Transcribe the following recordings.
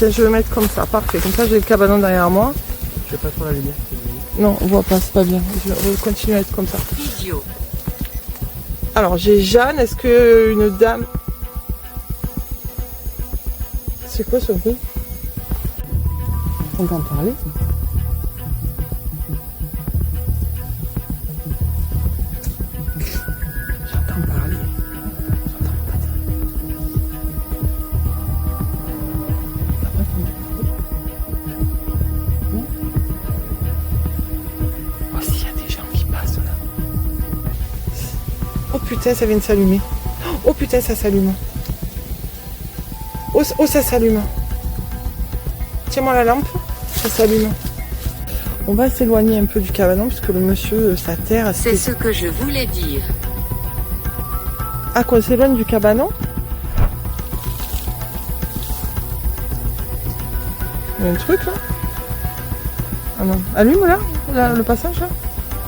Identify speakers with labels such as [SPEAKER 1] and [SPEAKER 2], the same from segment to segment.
[SPEAKER 1] Tiens, je vais le mettre comme ça, parfait. Comme ça, j'ai le cabanon derrière moi.
[SPEAKER 2] Je fais pas trop la lumière.
[SPEAKER 1] Non, on voit pas, c'est pas bien. Je vais continuer à être comme ça.
[SPEAKER 3] Idiot.
[SPEAKER 1] Alors, j'ai Jeanne. Est-ce que une dame... C'est quoi ce bruit? On va en parler. J'entends parler. J'entends pas non. Oh, s'il y a des gens qui passent là. Oh putain, ça vient de s'allumer. Oh putain, ça s'allume. Oh, ça s'allume. Tiens-moi la lampe, ça s'allume. On va s'éloigner un peu du cabanon puisque le monsieur s'atterre.
[SPEAKER 3] C'est ce que je voulais dire.
[SPEAKER 1] Ah, qu'on s'éloigne du cabanon? Il y a un truc là? Ah non. Allume là, le passage là?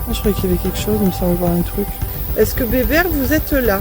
[SPEAKER 1] Ah, je croyais qu'il y avait quelque chose, il me semble voir un truc. Est-ce que Bébert, vous êtes là?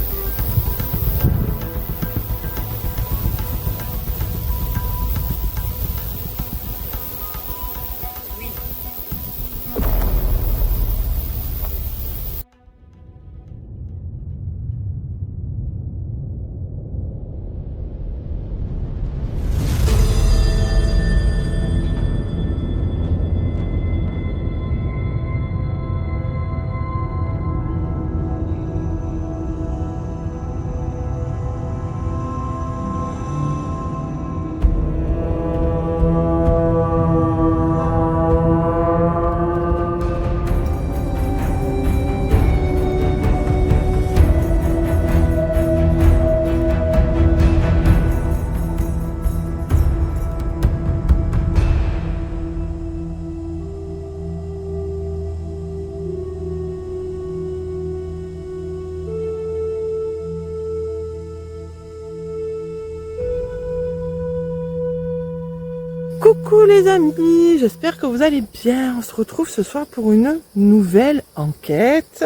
[SPEAKER 1] Coucou les amis, j'espère que vous allez bien. On se retrouve ce soir pour une nouvelle enquête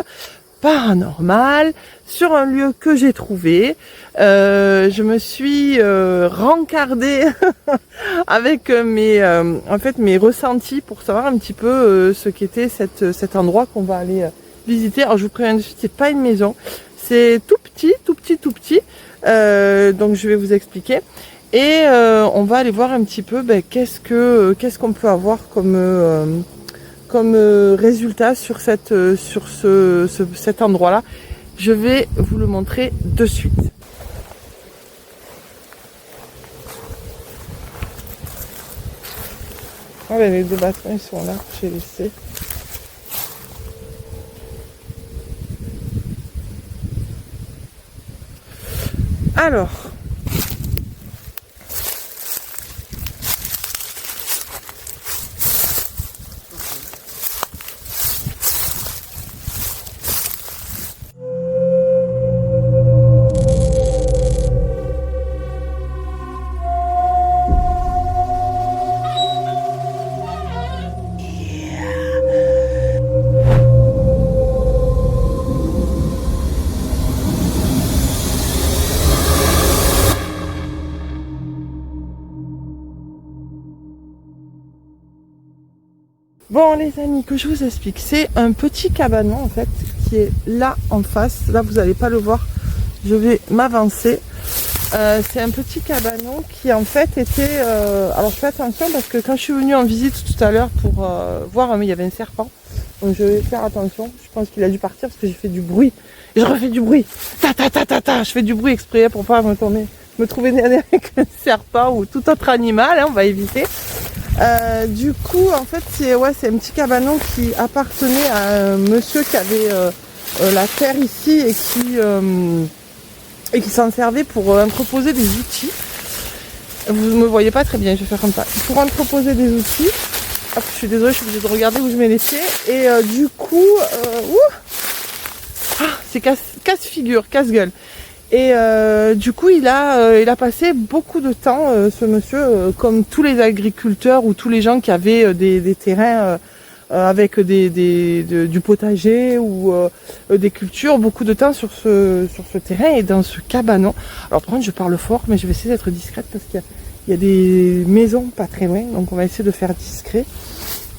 [SPEAKER 1] paranormale sur un lieu que j'ai trouvé. Je me suis rencardée avec mes ressentis pour savoir un petit peu ce qu'était cet endroit qu'on va aller visiter. Alors je vous préviens de suite, c'est pas une maison, c'est tout petit. Donc je vais vous expliquer. Et on va aller voir un petit peu qu'est-ce qu'on peut avoir comme résultat sur cet endroit-là. Je vais vous le montrer de suite. Ah ben, les deux bâtons ils sont là, j'ai laissé. Alors. Bon les amis, que je vous explique, c'est un petit cabanon en fait qui est là en face. Là vous n'allez pas le voir, je vais m'avancer. C'est un petit cabanon qui en fait était... alors je fais attention parce que quand je suis venue en visite tout à l'heure pour voir, mais il y avait un serpent. Donc je vais faire attention, je pense qu'il a dû partir parce que j'ai fait du bruit. Et je refais du bruit, je fais du bruit exprès pour pas me trouver derrière avec un serpent ou tout autre animal, hein, on va éviter. Du coup, en fait, c'est un petit cabanon qui appartenait à un monsieur qui avait la terre ici et qui s'en servait pour entreposer des outils. Vous ne me voyez pas très bien, je vais faire comme ça. Pour entreposer des outils. Hop, je suis désolée, je suis obligée de regarder où je mets les pieds. Et du coup, c'est casse-figure, casse-gueule. Et du coup, il a passé beaucoup de temps, ce monsieur, comme tous les agriculteurs ou tous les gens qui avaient des terrains avec du potager ou des cultures, beaucoup de temps sur ce terrain et dans ce cabanon. Alors par contre, je parle fort, mais je vais essayer d'être discrète parce qu'il Il y a des maisons pas très loin, donc on va essayer de faire discret.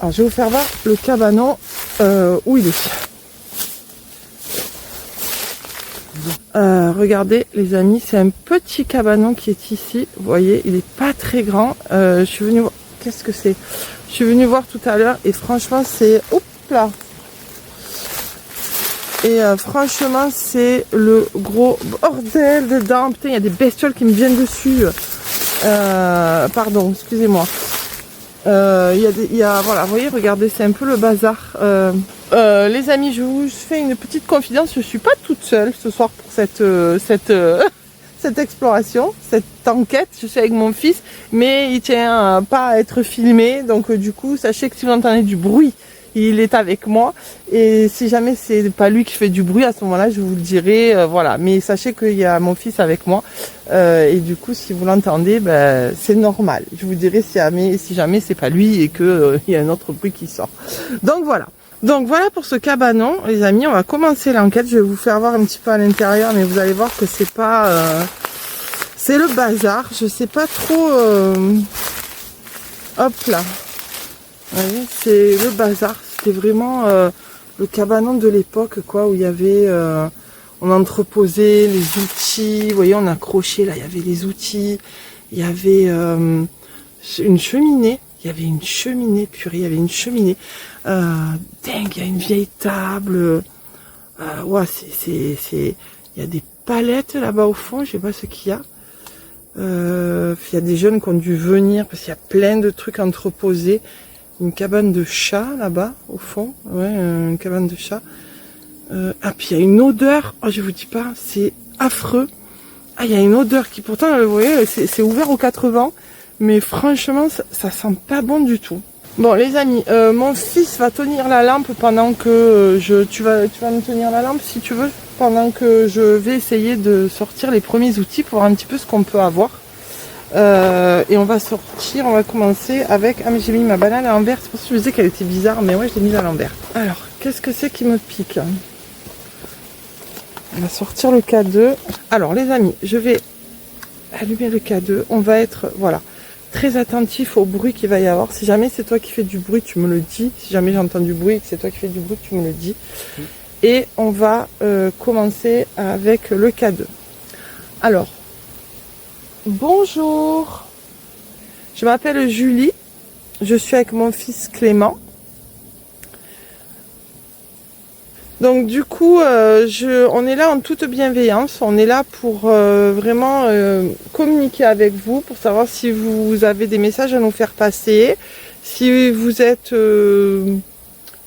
[SPEAKER 1] Alors je vais vous faire voir le cabanon où il est. Regardez les amis, c'est un petit cabanon qui est ici. Vous voyez, il est pas très grand. Je suis venue voir. Qu'est-ce que c'est? Je suis venue voir tout à l'heure et franchement c'est... Oups là. Et franchement c'est le gros bordel dedans. Putain, il y a des bestioles qui me viennent dessus. Pardon, excusez-moi. Voilà, vous voyez, regardez, c'est un peu le bazar. Les amis, je vous fais une petite confidence. Je suis pas toute seule ce soir pour cette exploration, cette enquête. Je suis avec mon fils, mais il tient pas à être filmé. Donc du coup, sachez que si vous entendez du bruit, il est avec moi. Et si jamais c'est pas lui qui fait du bruit, à ce moment-là, je vous le dirai. Voilà. Mais sachez qu'il y a mon fils avec moi. Et du coup, si vous l'entendez, ben, c'est normal. Je vous dirai si jamais c'est pas lui et que il y a un autre bruit qui sort. Donc voilà. Donc voilà pour ce cabanon, les amis. On va commencer l'enquête. Je vais vous faire voir un petit peu à l'intérieur, mais vous allez voir que c'est pas, c'est le bazar. Je sais pas trop. Hop là. Vous voyez, c'est le bazar. C'était vraiment le cabanon de l'époque, quoi, où il y avait, on entreposait les outils. Vous voyez, on accrochait là. Il y avait les outils. Il y avait une cheminée. Il y avait une cheminée, purée, il y avait une cheminée. Dingue, il y a une vieille table. Ouais, il y a des palettes là-bas au fond, je sais pas ce qu'il y a. Il y a des jeunes qui ont dû venir parce qu'il y a plein de trucs entreposés. Une cabane de chat là-bas, au fond. Ouais, une cabane de chat. Puis il y a une odeur. Oh, je vous dis pas, c'est affreux. Ah, il y a une odeur qui pourtant, vous voyez, c'est ouvert aux 4 vents. Mais franchement, ça sent pas bon du tout. Bon les amis, mon fils va tenir la lampe pendant que tu vas me tenir la lampe si tu veux, pendant que je vais essayer de sortir les premiers outils pour voir un petit peu ce qu'on peut avoir. Et on va commencer avec... Ah mais j'ai mis ma banane à l'envers, c'est pour ça que je me disais qu'elle était bizarre, mais ouais je l'ai mise à l'envers. Alors, qu'est-ce que c'est qui me pique? On va sortir le K2. Alors les amis, je vais allumer le K2, on va être... Voilà. Très attentif au bruit qu'il va y avoir. Si jamais c'est toi qui fais du bruit, tu me le dis. Si jamais j'entends du bruit et que c'est toi qui fais du bruit, tu me le dis. Et on va commencer avec le K2. Alors, bonjour. Je m'appelle Julie. Je suis avec mon fils Clément. Donc du coup, on est là en toute bienveillance, on est là pour vraiment communiquer avec vous, pour savoir si vous avez des messages à nous faire passer, si vous êtes,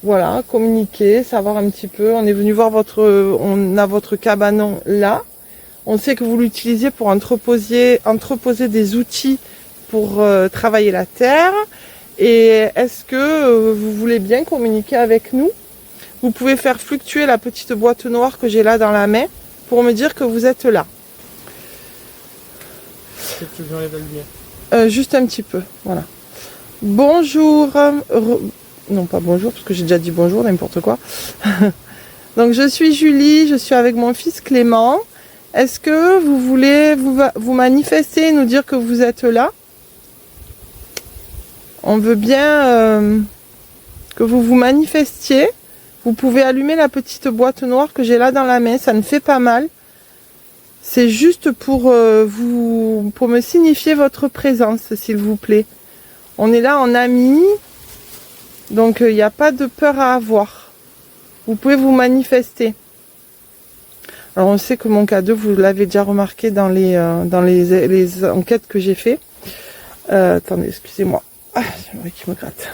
[SPEAKER 1] voilà, communiquer, savoir un petit peu. On est venu voir on a votre cabanon là, on sait que vous l'utilisez pour entreposer des outils pour travailler la terre, et est-ce que vous voulez bien communiquer avec nous? Vous pouvez faire fluctuer la petite boîte noire que j'ai là dans la main pour me dire que vous êtes là.
[SPEAKER 2] Est-ce que tu veux que j'enlève la lumière?
[SPEAKER 1] Juste un petit peu, voilà. Bonjour. Non, pas bonjour, parce que j'ai déjà dit bonjour, n'importe quoi. Donc, je suis Julie, je suis avec mon fils Clément. Est-ce que vous voulez vous manifester et nous dire que vous êtes là? On veut bien que vous vous manifestiez. Vous pouvez allumer la petite boîte noire que j'ai là dans la main, ça ne fait pas mal. C'est juste pour me signifier votre présence, s'il vous plaît. On est là en amis, donc il n'y a pas de peur à avoir. Vous pouvez vous manifester. Alors on sait que mon K2, vous l'avez déjà remarqué dans les enquêtes que j'ai fait. Attendez, excusez-moi. Ah, j'aimerais qu'il me gratte.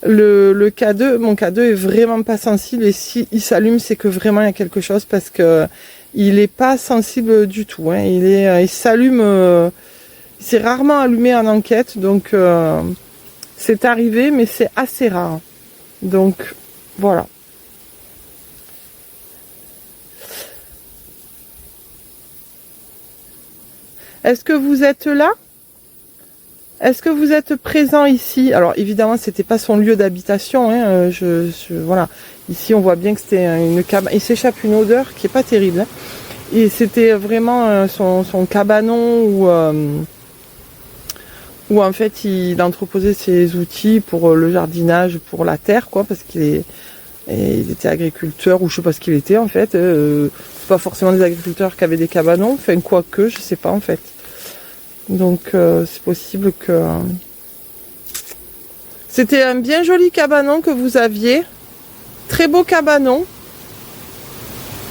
[SPEAKER 1] Le K2, mon K2 est vraiment pas sensible, et si il s'allume, c'est que vraiment il y a quelque chose, parce que il est pas sensible du tout. Hein. Il s'allume, il s'est rarement allumé en enquête, donc c'est arrivé, mais c'est assez rare. Donc voilà. Est-ce que vous êtes là? Est-ce que vous êtes présent ici? Alors évidemment, c'était pas son lieu d'habitation. Hein, voilà. Ici, on voit bien que c'était une cabane. Il s'échappe une odeur qui est pas terrible. Hein. Et c'était vraiment son cabanon où en fait il entreposait ses outils pour le jardinage, pour la terre, quoi, parce qu'il était agriculteur, ou je sais pas ce qu'il était en fait. C'est pas forcément des agriculteurs qui avaient des cabanons, enfin quoique, je sais pas en fait. Donc c'est possible que... C'était un bien joli cabanon que vous aviez, très beau cabanon,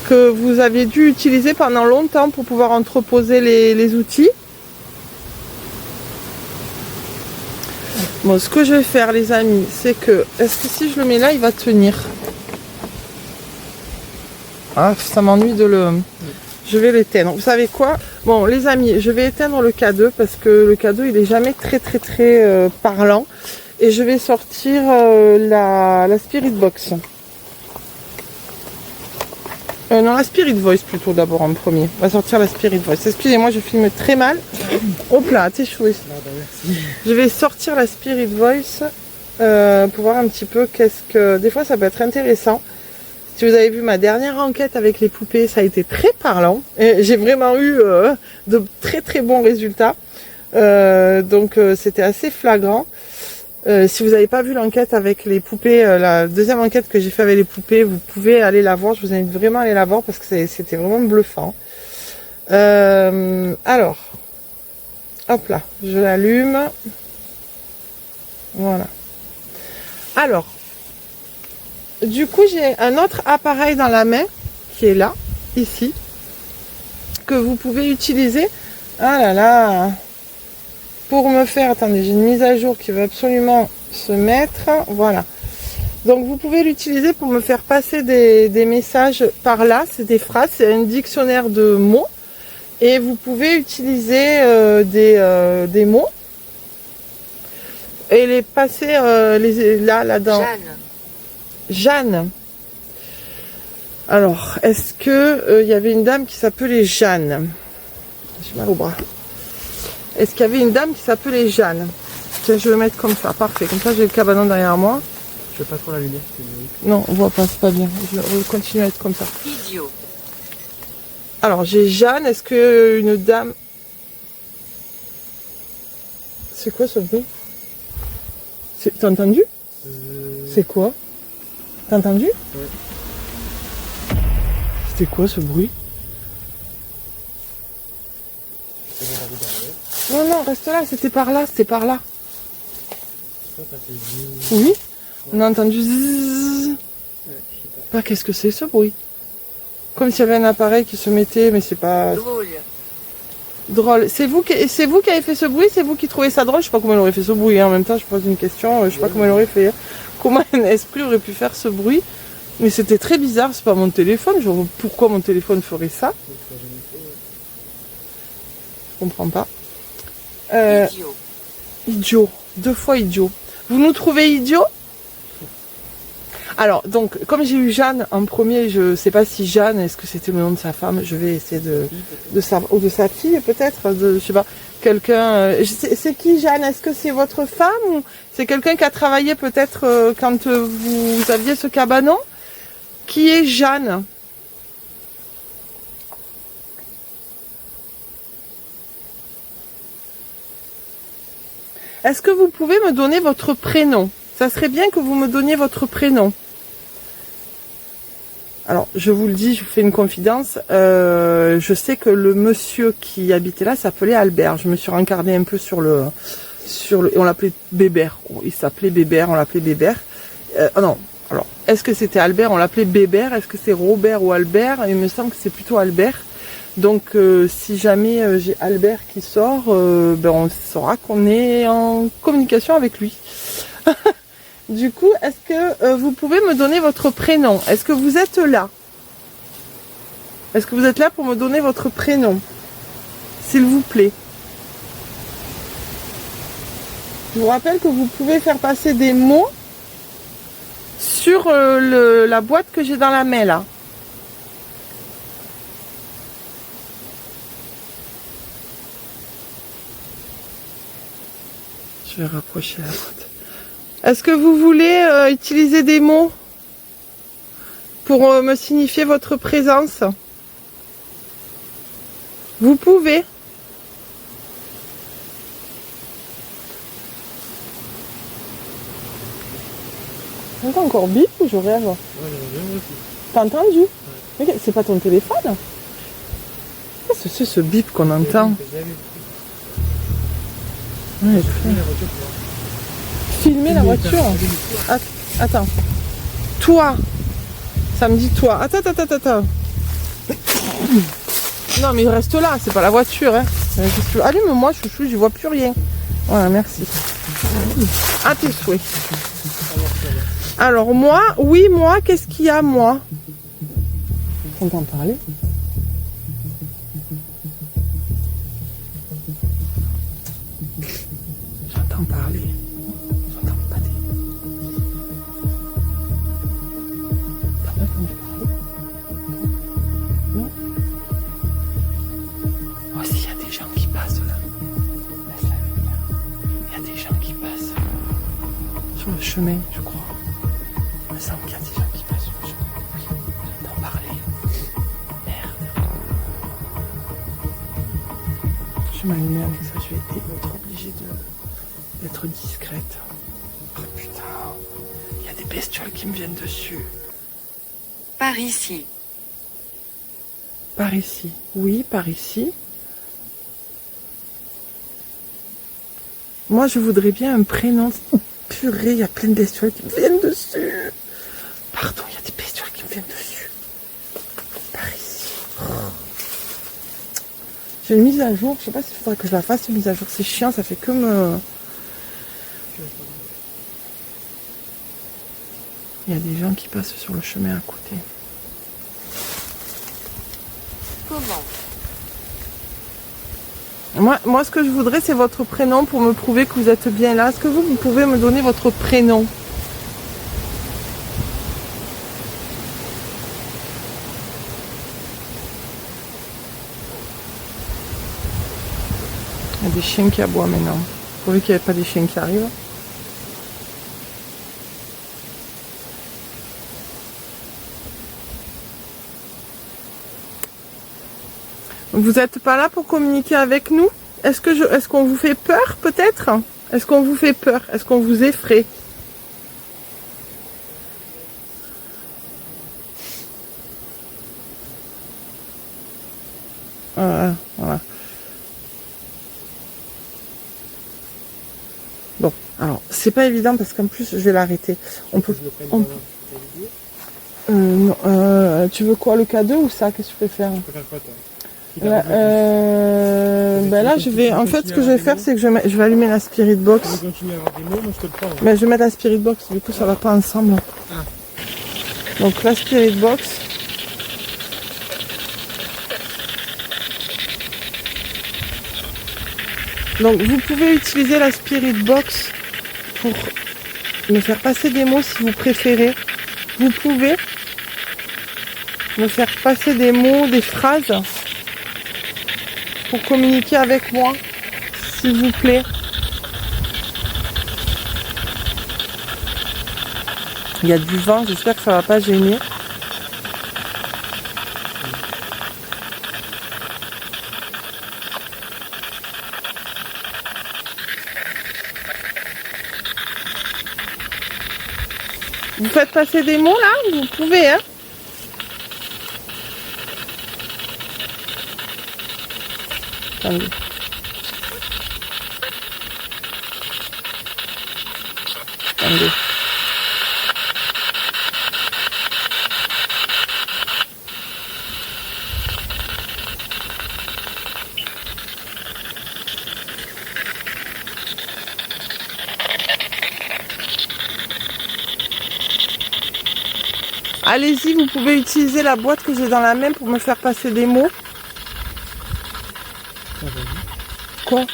[SPEAKER 1] que vous aviez dû utiliser pendant longtemps pour pouvoir entreposer les outils. Bon, ce que je vais faire, les amis, c'est que... Est-ce que si je le mets là, il va tenir? Ah, ça m'ennuie de le... Je vais l'éteindre. Vous savez quoi? Bon, les amis, je vais éteindre le K2 parce que le K2, il est jamais très parlant. Et je vais sortir la Spirit Box. Non, la Spirit Voice plutôt d'abord en premier. On va sortir la Spirit Voice. Excusez-moi, je filme très mal. Hop là, t'es choué. Je vais sortir la Spirit Voice pour voir un petit peu qu'est-ce que... Des fois, ça peut être intéressant. Si vous avez vu ma dernière enquête avec les poupées, ça a été très parlant. J'ai vraiment eu de très bons résultats. Donc, c'était assez flagrant. Si vous n'avez pas vu l'enquête avec les poupées, la deuxième enquête que j'ai fait avec les poupées, vous pouvez aller la voir. Je vous invite vraiment à aller la voir parce que c'était vraiment bluffant. Alors, hop là, je l'allume. Voilà. Alors, du coup, j'ai un autre appareil dans la main qui est là, ici, que vous pouvez utiliser. Ah là là! Pour me faire, attendez, j'ai une mise à jour qui veut absolument se mettre, voilà. Donc vous pouvez l'utiliser pour me faire passer des messages par là, c'est des phrases, c'est un dictionnaire de mots. Et vous pouvez utiliser des mots et les passer là-dedans. Jeanne. Alors, est-ce que y avait une dame qui s'appelait Jeanne? J'ai mal au bras. Est-ce qu'il y avait une dame qui s'appelait Jeanne? Tiens, je vais le mettre comme ça, parfait. Comme ça, j'ai le cabanon derrière moi.
[SPEAKER 2] Je veux pas trop la lumière.
[SPEAKER 1] Non, on voit pas, c'est pas bien. Je vais continuer à être comme ça.
[SPEAKER 3] Idiot.
[SPEAKER 1] Alors, j'ai Jeanne. Est-ce que une dame... C'est quoi ce bruit? T'as entendu? C'est quoi? T'as entendu?
[SPEAKER 2] Ouais.
[SPEAKER 1] C'était quoi ce bruit? Non, non, reste là, c'était par là, c'était par là. Oui, on a entendu zzzz. Bah, qu'est-ce que c'est ce bruit? Comme s'il y avait un appareil qui se mettait, mais c'est pas...
[SPEAKER 3] Drôle.
[SPEAKER 1] Drôle. C'est vous qui avez fait ce bruit? C'est vous qui trouvez ça drôle? Je sais pas comment elle aurait fait ce bruit, hein. En même temps, je pose une question, je sais pas comment elle aurait fait. Comment un esprit aurait pu faire ce bruit? Mais c'était très bizarre, c'est pas mon téléphone. Je vois pourquoi mon téléphone ferait ça. Je comprends pas.
[SPEAKER 3] Idiot.
[SPEAKER 1] Idiot. 2 fois idiot. Vous nous trouvez idiots? Alors, donc, comme j'ai eu Jeanne en premier, je sais pas si Jeanne, est-ce que c'était le nom de sa femme? Je vais essayer de savoir, ou de sa fille peut-être, je sais pas, quelqu'un... c'est qui Jeanne? Est-ce que c'est votre femme ou c'est quelqu'un qui a travaillé peut-être quand vous aviez ce cabanon? Qui est Jeanne? Est-ce que vous pouvez me donner votre prénom? Ça serait bien que vous me donniez votre prénom. Alors, je vous le dis, je vous fais une confidence. Je sais que le monsieur qui habitait là s'appelait Albert. Je me suis rencardée un peu sur le on l'appelait Bébert. Il s'appelait Bébert, on l'appelait Bébert. Non, alors, est-ce que c'était Albert? On l'appelait Bébert. Est-ce que c'est Robert ou Albert? Il me semble que c'est plutôt Albert. Donc, si jamais j'ai Albert qui sort, ben on saura qu'on est en communication avec lui. Du coup, est-ce que vous pouvez me donner votre prénom? Est-ce que vous êtes là? Est-ce que vous êtes là pour me donner votre prénom? S'il vous plaît. Je vous rappelle que vous pouvez faire passer des mots sur la boîte que j'ai dans la main là. Je vais rapprocher la boîte. Est-ce que vous voulez utiliser des mots pour me signifier votre présence? Vous pouvez. T'entends encore bip ou je rêve?
[SPEAKER 2] Ouais, j'aimerais bien aussi.
[SPEAKER 1] T'as entendu? Ouais. C'est pas ton téléphone? Qu'est-ce que c'est ce bip qu'on entend? Ouais, filmer la voiture. Attends. Toi. Ça me dit toi. Attends. Non mais reste là, c'est pas la voiture. Hein. Allume-moi, chouchou, j'y vois plus rien. Voilà, merci. À tes souhaits. Alors moi, qu'est-ce qu'il y a moi? T'entends parler? J'entends parler. J'entends pas des... T'as pas entendu parler? Non? Oh si, il y a des gens qui passent là. Laisse-la venir. Il y a des gens qui passent. Sur le chemin, je crois. Il me semble qu'il y a des gens qui passent sur le chemin. Oui, j'entends parler. Merde. Je vais m'allumer avec ça, je vais être obligée d'être discrète. Oh putain, il y a des bestioles qui me viennent dessus.
[SPEAKER 3] Par ici.
[SPEAKER 1] Par ici. Oui, par ici. Moi, je voudrais bien un prénom. Oh, purée, il y a plein de bestioles qui me viennent dessus. Pardon, il y a des bestioles qui me viennent dessus. Par ici. Oh. J'ai une mise à jour. Je sais pas s'il faudrait que je la fasse, une mise à jour. C'est chiant, ça fait que me... Il y a des gens qui passent sur le chemin à côté.
[SPEAKER 3] Comment?
[SPEAKER 1] Moi, ce que je voudrais, c'est votre prénom pour me prouver que vous êtes bien là. Est-ce que vous pouvez me donner votre prénom? Il y a des chiens qui aboient maintenant. Pourvu qu'il n'y ait pas des chiens qui arrivent. Vous n'êtes pas là pour communiquer avec nous? Est-ce qu'on vous fait peur peut-être? Est-ce qu'on vous fait peur? Est-ce qu'on vous effraie? Voilà. Bon, alors c'est pas évident parce qu'en plus je vais l'arrêter. Tu veux quoi, le K2 ou ça? Qu'est-ce que tu peux faire?
[SPEAKER 2] Tu peux faire quoi toi?
[SPEAKER 1] Là, je vais. En fait, ce que je vais faire, c'est que je vais allumer la Spirit Box.
[SPEAKER 2] Si tu continues à avoir des mots, moi je te le prends.
[SPEAKER 1] Mais je vais mettre la Spirit Box, du coup, ça va pas ensemble.
[SPEAKER 2] Ah.
[SPEAKER 1] Donc, la Spirit Box. Donc, vous pouvez utiliser la Spirit Box pour me faire passer des mots si vous préférez. Vous pouvez me faire passer des mots, des phrases pour communiquer avec moi, s'il vous plaît. Il y a du vent, j'espère que ça va pas gêner. Vous faites passer des mots là? Vous pouvez, hein? Attendez. Attendez. Allez-y, vous pouvez utiliser la boîte que j'ai dans la main pour me faire passer des mots.
[SPEAKER 2] Ah, vas-y.
[SPEAKER 1] Quoi?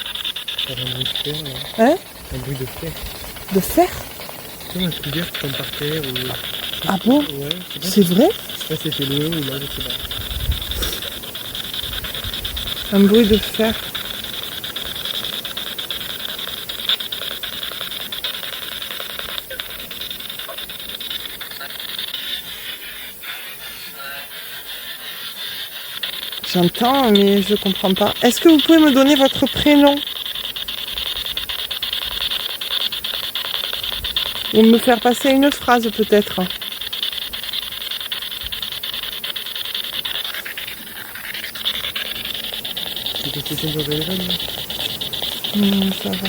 [SPEAKER 2] Ça va un bruit de fer là.
[SPEAKER 1] Hein?
[SPEAKER 2] Un bruit de fer.
[SPEAKER 1] De fer?
[SPEAKER 2] Comme un soudeur qui tombe par terre ou...
[SPEAKER 1] Ah bon?
[SPEAKER 2] Ouais, je sais pas.
[SPEAKER 1] C'est vrai?
[SPEAKER 2] Je sais pas si c'était loin ou là, je sais pas.
[SPEAKER 1] Un bruit de fer. J'entends, mais je comprends pas. Est-ce que vous pouvez me donner votre prénom? Ou me faire passer une phrase peut-être.
[SPEAKER 2] Tu peux essayer ton téléphone là?
[SPEAKER 1] Ça va.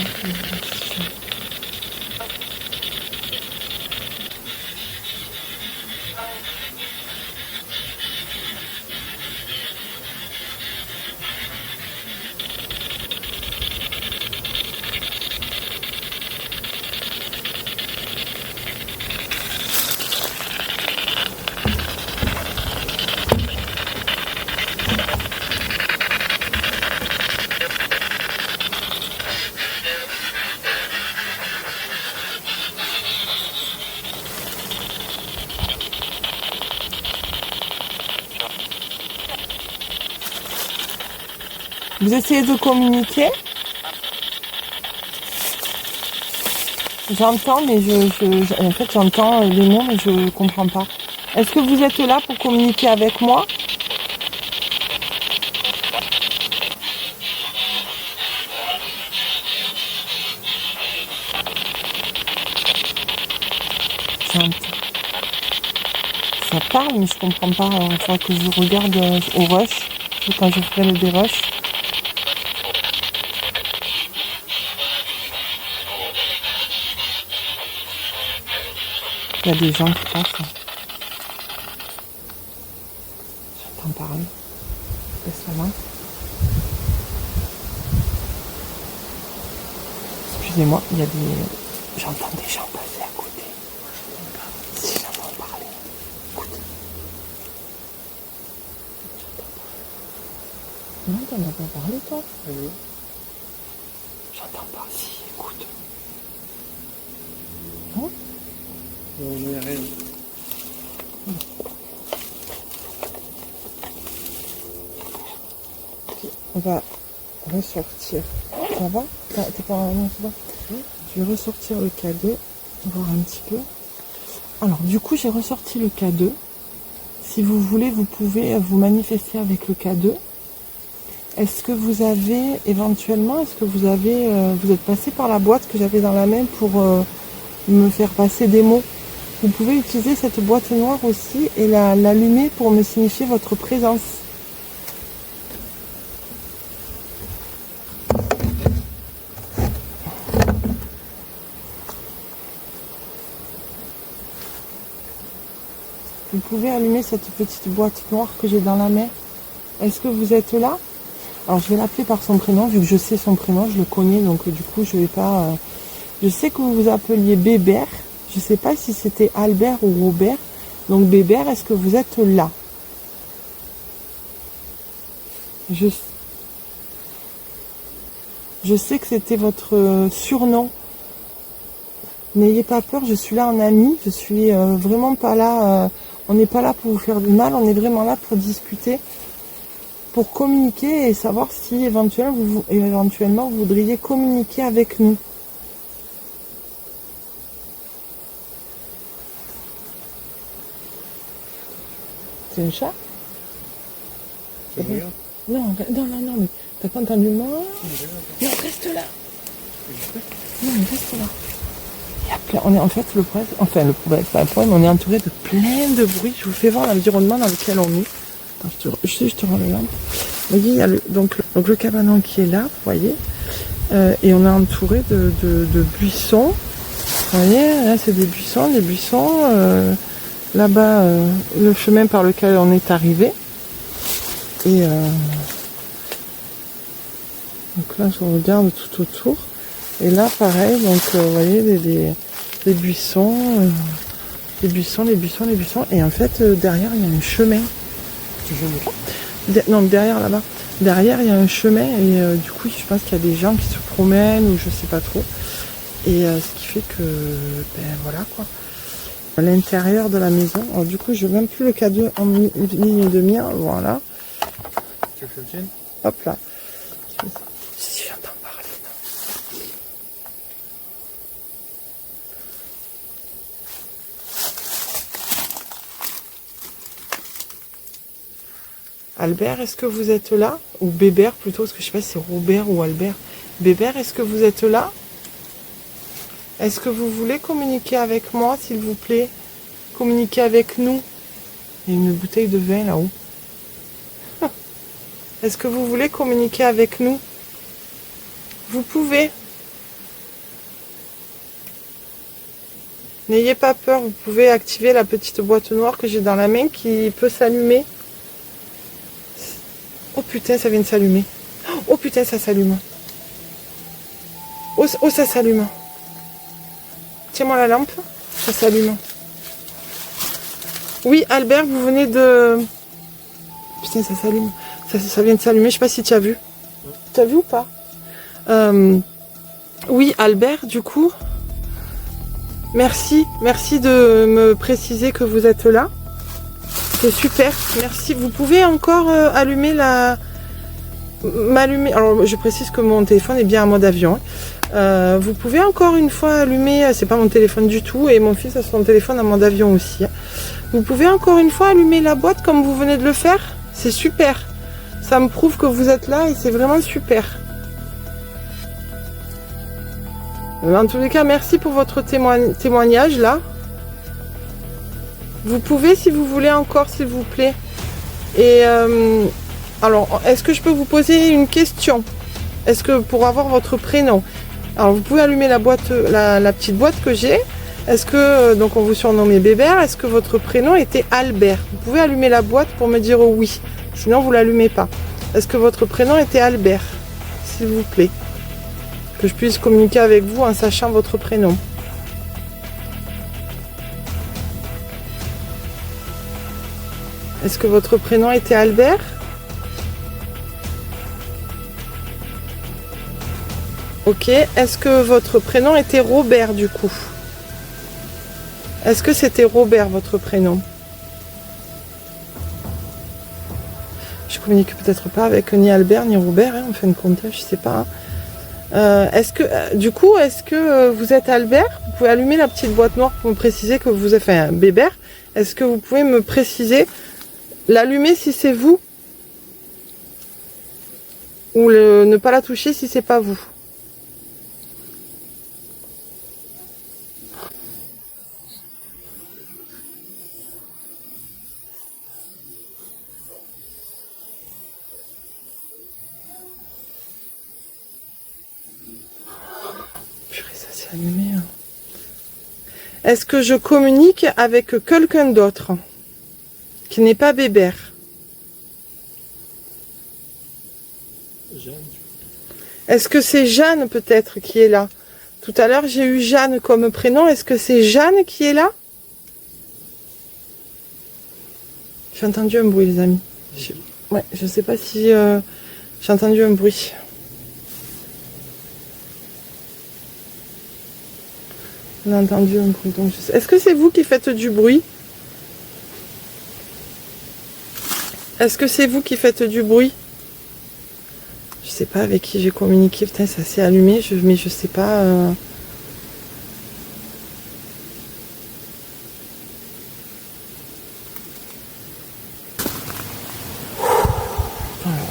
[SPEAKER 1] Vous essayez de communiquer? J'entends, mais en fait, j'entends les mots, mais je comprends pas. Est-ce que vous êtes là pour communiquer avec moi? J'entends. Ça parle, mais je comprends pas. Il faudra que je regarde au rush, quand je ferai le dérush. Il y a des gens qui passent. J'entends parler. Laisse la main. Excusez-moi, il y a des... J'entends des gens passer à côté. Si j'entends parler. Écoute. Non, t'en as pas parlé, toi?
[SPEAKER 2] Oui.
[SPEAKER 1] J'entends pas. Si, écoute.
[SPEAKER 2] Non, il n'y a rien.
[SPEAKER 1] On va ressortir. Ça va? T'es pas... Non, c'est bon. Je vais ressortir le K2. Voir un petit peu. Alors, du coup, j'ai ressorti le K2. Si vous voulez, vous pouvez vous manifester avec le K2. Est-ce que vous avez, éventuellement, vous êtes passé par la boîte que j'avais dans la main pour me faire passer des mots? Vous pouvez utiliser cette boîte noire aussi et l'allumer pour me signifier votre présence. Vous pouvez allumer cette petite boîte noire que j'ai dans la main. Est-ce que vous êtes là? Alors je vais l'appeler par son prénom, vu que je sais son prénom, je le connais, donc du coup je vais pas... Je sais que vous vous appeliez Bébert, je sais pas si c'était Albert ou Robert. Donc Bébert, est-ce que vous êtes là? Je sais que c'était votre surnom. N'ayez pas peur, je suis là en ami, je suis vraiment pas là... on n'est pas là pour vous faire du mal, on est vraiment là pour discuter, pour communiquer et savoir si éventuellement vous voudriez communiquer avec nous. C'est un chat?
[SPEAKER 2] Ça me regarde.
[SPEAKER 1] Non, mais t'as pas entendu moi? Non, reste là. Non, mais reste là. Il y a plein, on est en fait le problème, c'est pas un problème, on est entouré de plein de bruit. Je vous fais voir l'environnement dans lequel on est. Attends, je te rends le lampe. Vous voyez, il y a donc le cabanon qui est là, vous voyez, et on est entouré de buissons. Vous voyez, là c'est des buissons, là-bas le chemin par lequel on est arrivé. Et donc là je regarde tout autour. Et là pareil, donc vous voyez des buissons, des buissons. Et en fait derrière il y a un chemin. Non, derrière là-bas. Derrière il y a un chemin et du coup je pense qu'il y a des gens qui se promènent ou je sais pas trop. Et ce qui fait que voilà quoi. À l'intérieur de la maison. Alors du coup je ne veux même plus le K2 en ligne de mire. Voilà.
[SPEAKER 2] Tu veux que je le tienne?
[SPEAKER 1] Hop là. Si j'entends parler. Non. Albert, est-ce que vous êtes là? Ou Bébert plutôt, parce que je sais pas si c'est Robert ou Albert. Bébert, est-ce que vous êtes là? Est-ce que vous voulez communiquer avec moi, s'il vous plaît? Communiquer avec nous. Il y a une bouteille de vin là-haut. Est-ce que vous voulez communiquer avec nous? Vous pouvez. N'ayez pas peur, vous pouvez activer la petite boîte noire que j'ai dans la main qui peut s'allumer. Oh putain, ça vient de s'allumer. Oh putain, ça s'allume. Oh, ça s'allume. Tiens-moi la lampe. Ça s'allume. Oui, Albert, vous venez de... Putain, ça s'allume. Ça vient de s'allumer, je sais pas si tu as vu. Tu as vu ou pas? Oui, Albert, du coup... Merci de me préciser que vous êtes là. C'est super, merci. Vous pouvez encore allumer m'allumer. Alors, je précise que mon téléphone est bien en mode avion. Vous pouvez encore une fois allumer, c'est pas mon téléphone du tout, et mon fils a son téléphone en mode avion aussi. Vous pouvez encore une fois allumer la boîte comme vous venez de le faire. C'est super. Ça me prouve que vous êtes là et c'est vraiment super. En tous les cas, merci pour votre témoignage là. Vous pouvez, si vous voulez encore, s'il vous plaît. Et alors, est-ce que je peux vous poser une question? Est-ce que pour avoir votre prénom, alors vous pouvez allumer la boîte, la petite boîte que j'ai. Est-ce que, donc on vous surnommait Bébert, est-ce que votre prénom était Albert? Vous pouvez allumer la boîte pour me dire oui. Sinon, vous l'allumez pas. Est-ce que votre prénom était Albert? S'il vous plaît. Que je puisse communiquer avec vous en sachant votre prénom. Est-ce que votre prénom était Albert? Ok. Est-ce que votre prénom était Robert du coup? Est-ce que c'était Robert votre prénom? Je communique peut-être pas avec ni Albert ni Robert, hein, en fin de compte, je sais pas. Hein. Est-ce que vous êtes Albert? Vous pouvez allumer la petite boîte noire pour me préciser que vous êtes, enfin, Bébert. Est-ce que vous pouvez me préciser, l'allumer si c'est vous? Ou ne pas la toucher si c'est pas vous? Allumé. Est-ce que je communique avec quelqu'un d'autre qui n'est pas Bébert?
[SPEAKER 2] Jeanne.
[SPEAKER 1] Est-ce que c'est Jeanne peut-être qui est là? Tout à l'heure j'ai eu Jeanne comme prénom. Est-ce que c'est Jeanne qui est là? J'ai entendu un bruit, les amis. Ouais, je sais pas si j'ai entendu un bruit. On a entendu un bruit, donc je sais. Est-ce que c'est vous qui faites du bruit? Est-ce que c'est vous qui faites du bruit? Je sais pas avec qui j'ai communiqué. Putain, ça s'est allumé, mais je sais pas. Alors,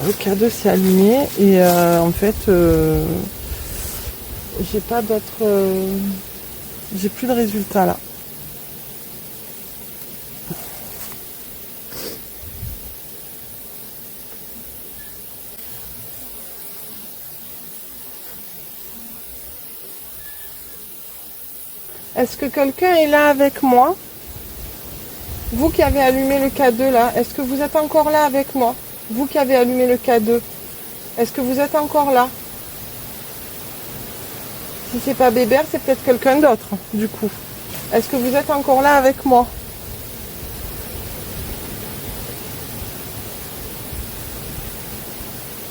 [SPEAKER 1] le cadeau s'est allumé et en fait, j'ai pas d'autres. J'ai plus de résultats là. Est-ce que quelqu'un est là avec moi? Vous qui avez allumé le K2 là, est-ce que vous êtes encore là avec moi? Vous qui avez allumé le K2, est-ce que vous êtes encore là? Si c'est pas Bébert, c'est peut-être quelqu'un d'autre, du coup. Est-ce que vous êtes encore là avec moi?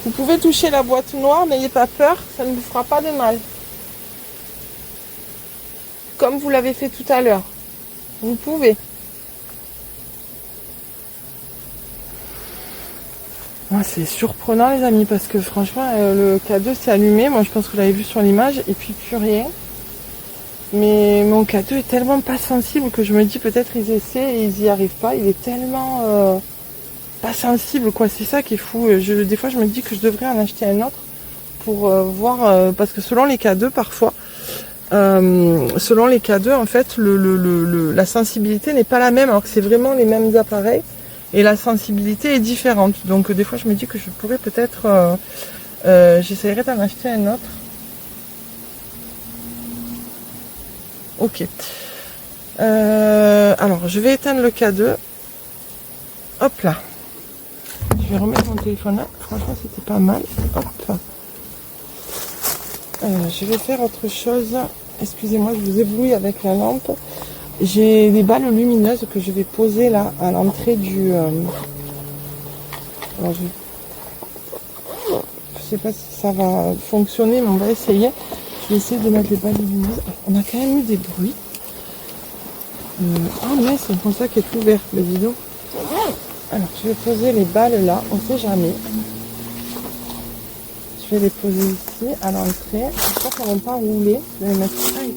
[SPEAKER 1] Vous pouvez toucher la boîte noire, n'ayez pas peur, ça ne vous fera pas de mal. Comme vous l'avez fait tout à l'heure. Vous pouvez. Moi, c'est surprenant, les amis, parce que franchement, le K2 s'est allumé. Moi, je pense que vous l'avez vu sur l'image, et puis plus rien. Mais mon K2 est tellement pas sensible que je me dis peut-être ils essaient et ils y arrivent pas. Il est tellement pas sensible, quoi. C'est ça qui est fou. Des fois, je me dis que je devrais en acheter un autre pour voir, parce que selon les K2, parfois, selon les K2, en fait, la sensibilité n'est pas la même, alors que c'est vraiment les mêmes appareils, et la sensibilité est différente. Donc des fois, je me dis que je pourrais peut-être, j'essaierai d'en acheter un autre. Ok. Alors, je vais éteindre le K2. Hop là. Je vais remettre mon téléphone là. Franchement, c'était pas mal. Hop. Je vais faire autre chose. Excusez-moi, je vous éblouis avec la lampe. J'ai des balles lumineuses que je vais poser là à l'entrée du... Alors, je sais pas si ça va fonctionner, mais on va essayer. Je vais essayer de mettre les balles lumineuses. On a quand même eu des bruits. Ah mais c'est pour ça qui est ouvert, le dis donc. Alors, je vais poser les balles là, on sait jamais. Je vais les poser ici, à l'entrée. J'espère qu'elles ne vont pas rouler. Je vais les mettre... Aïe.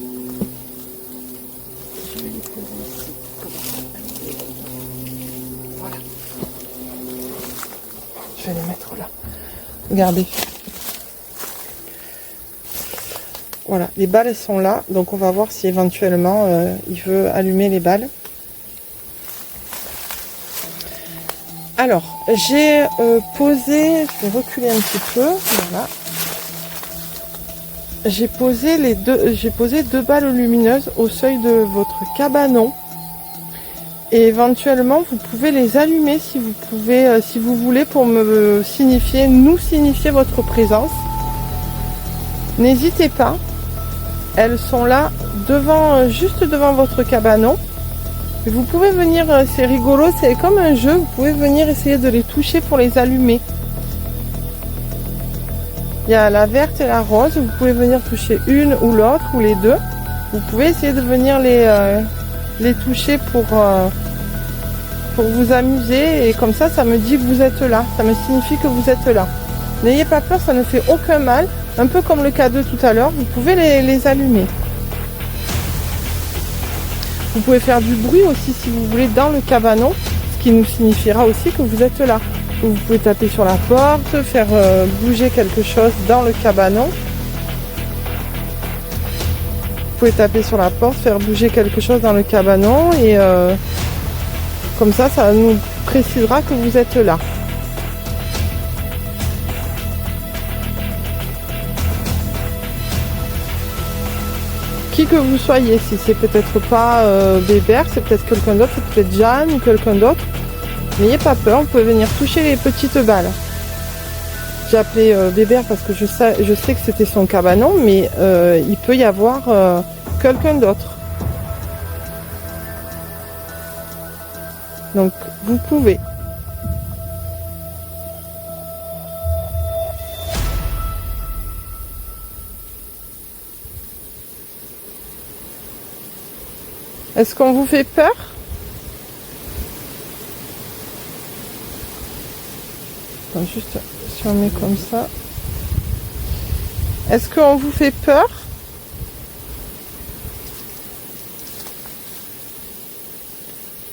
[SPEAKER 1] Je vais les poser ici. Voilà. Je vais les mettre là. Regardez. Voilà, les balles sont là. Donc, on va voir si éventuellement, il veut allumer les balles. Alors, j'ai posé, je vais reculer un petit peu, voilà. J'ai posé deux balles lumineuses au seuil de votre cabanon. Et éventuellement, vous pouvez les allumer si vous pouvez, si vous voulez, pour nous signifier votre présence. N'hésitez pas. Elles sont là juste devant votre cabanon. Et vous pouvez venir, c'est rigolo, c'est comme un jeu, vous pouvez venir essayer de les toucher pour les allumer. Il y a la verte et la rose, vous pouvez venir toucher une ou l'autre, ou les deux. Vous pouvez essayer de venir les toucher pour vous amuser, et comme ça, ça me dit que vous êtes là, ça me signifie que vous êtes là. N'ayez pas peur, ça ne fait aucun mal, un peu comme le K2 tout à l'heure, vous pouvez les allumer. Vous pouvez faire du bruit aussi si vous voulez dans le cabanon, ce qui nous signifiera aussi que vous êtes là. Vous pouvez taper sur la porte, faire bouger quelque chose dans le cabanon. Vous pouvez taper sur la porte, faire bouger quelque chose dans le cabanon et comme ça, ça nous précisera que vous êtes là. Qui que vous soyez, si c'est peut-être pas Bébert, c'est peut-être quelqu'un d'autre, c'est peut-être Jeanne ou quelqu'un d'autre. N'ayez pas peur, vous pouvez venir toucher les petites balles. J'ai appelé Bébert parce que je sais que c'était son cabanon, mais il peut y avoir quelqu'un d'autre. Donc vous pouvez. Est-ce qu'on vous fait peur? Attends, juste si on met comme ça. Est-ce qu'on vous fait peur?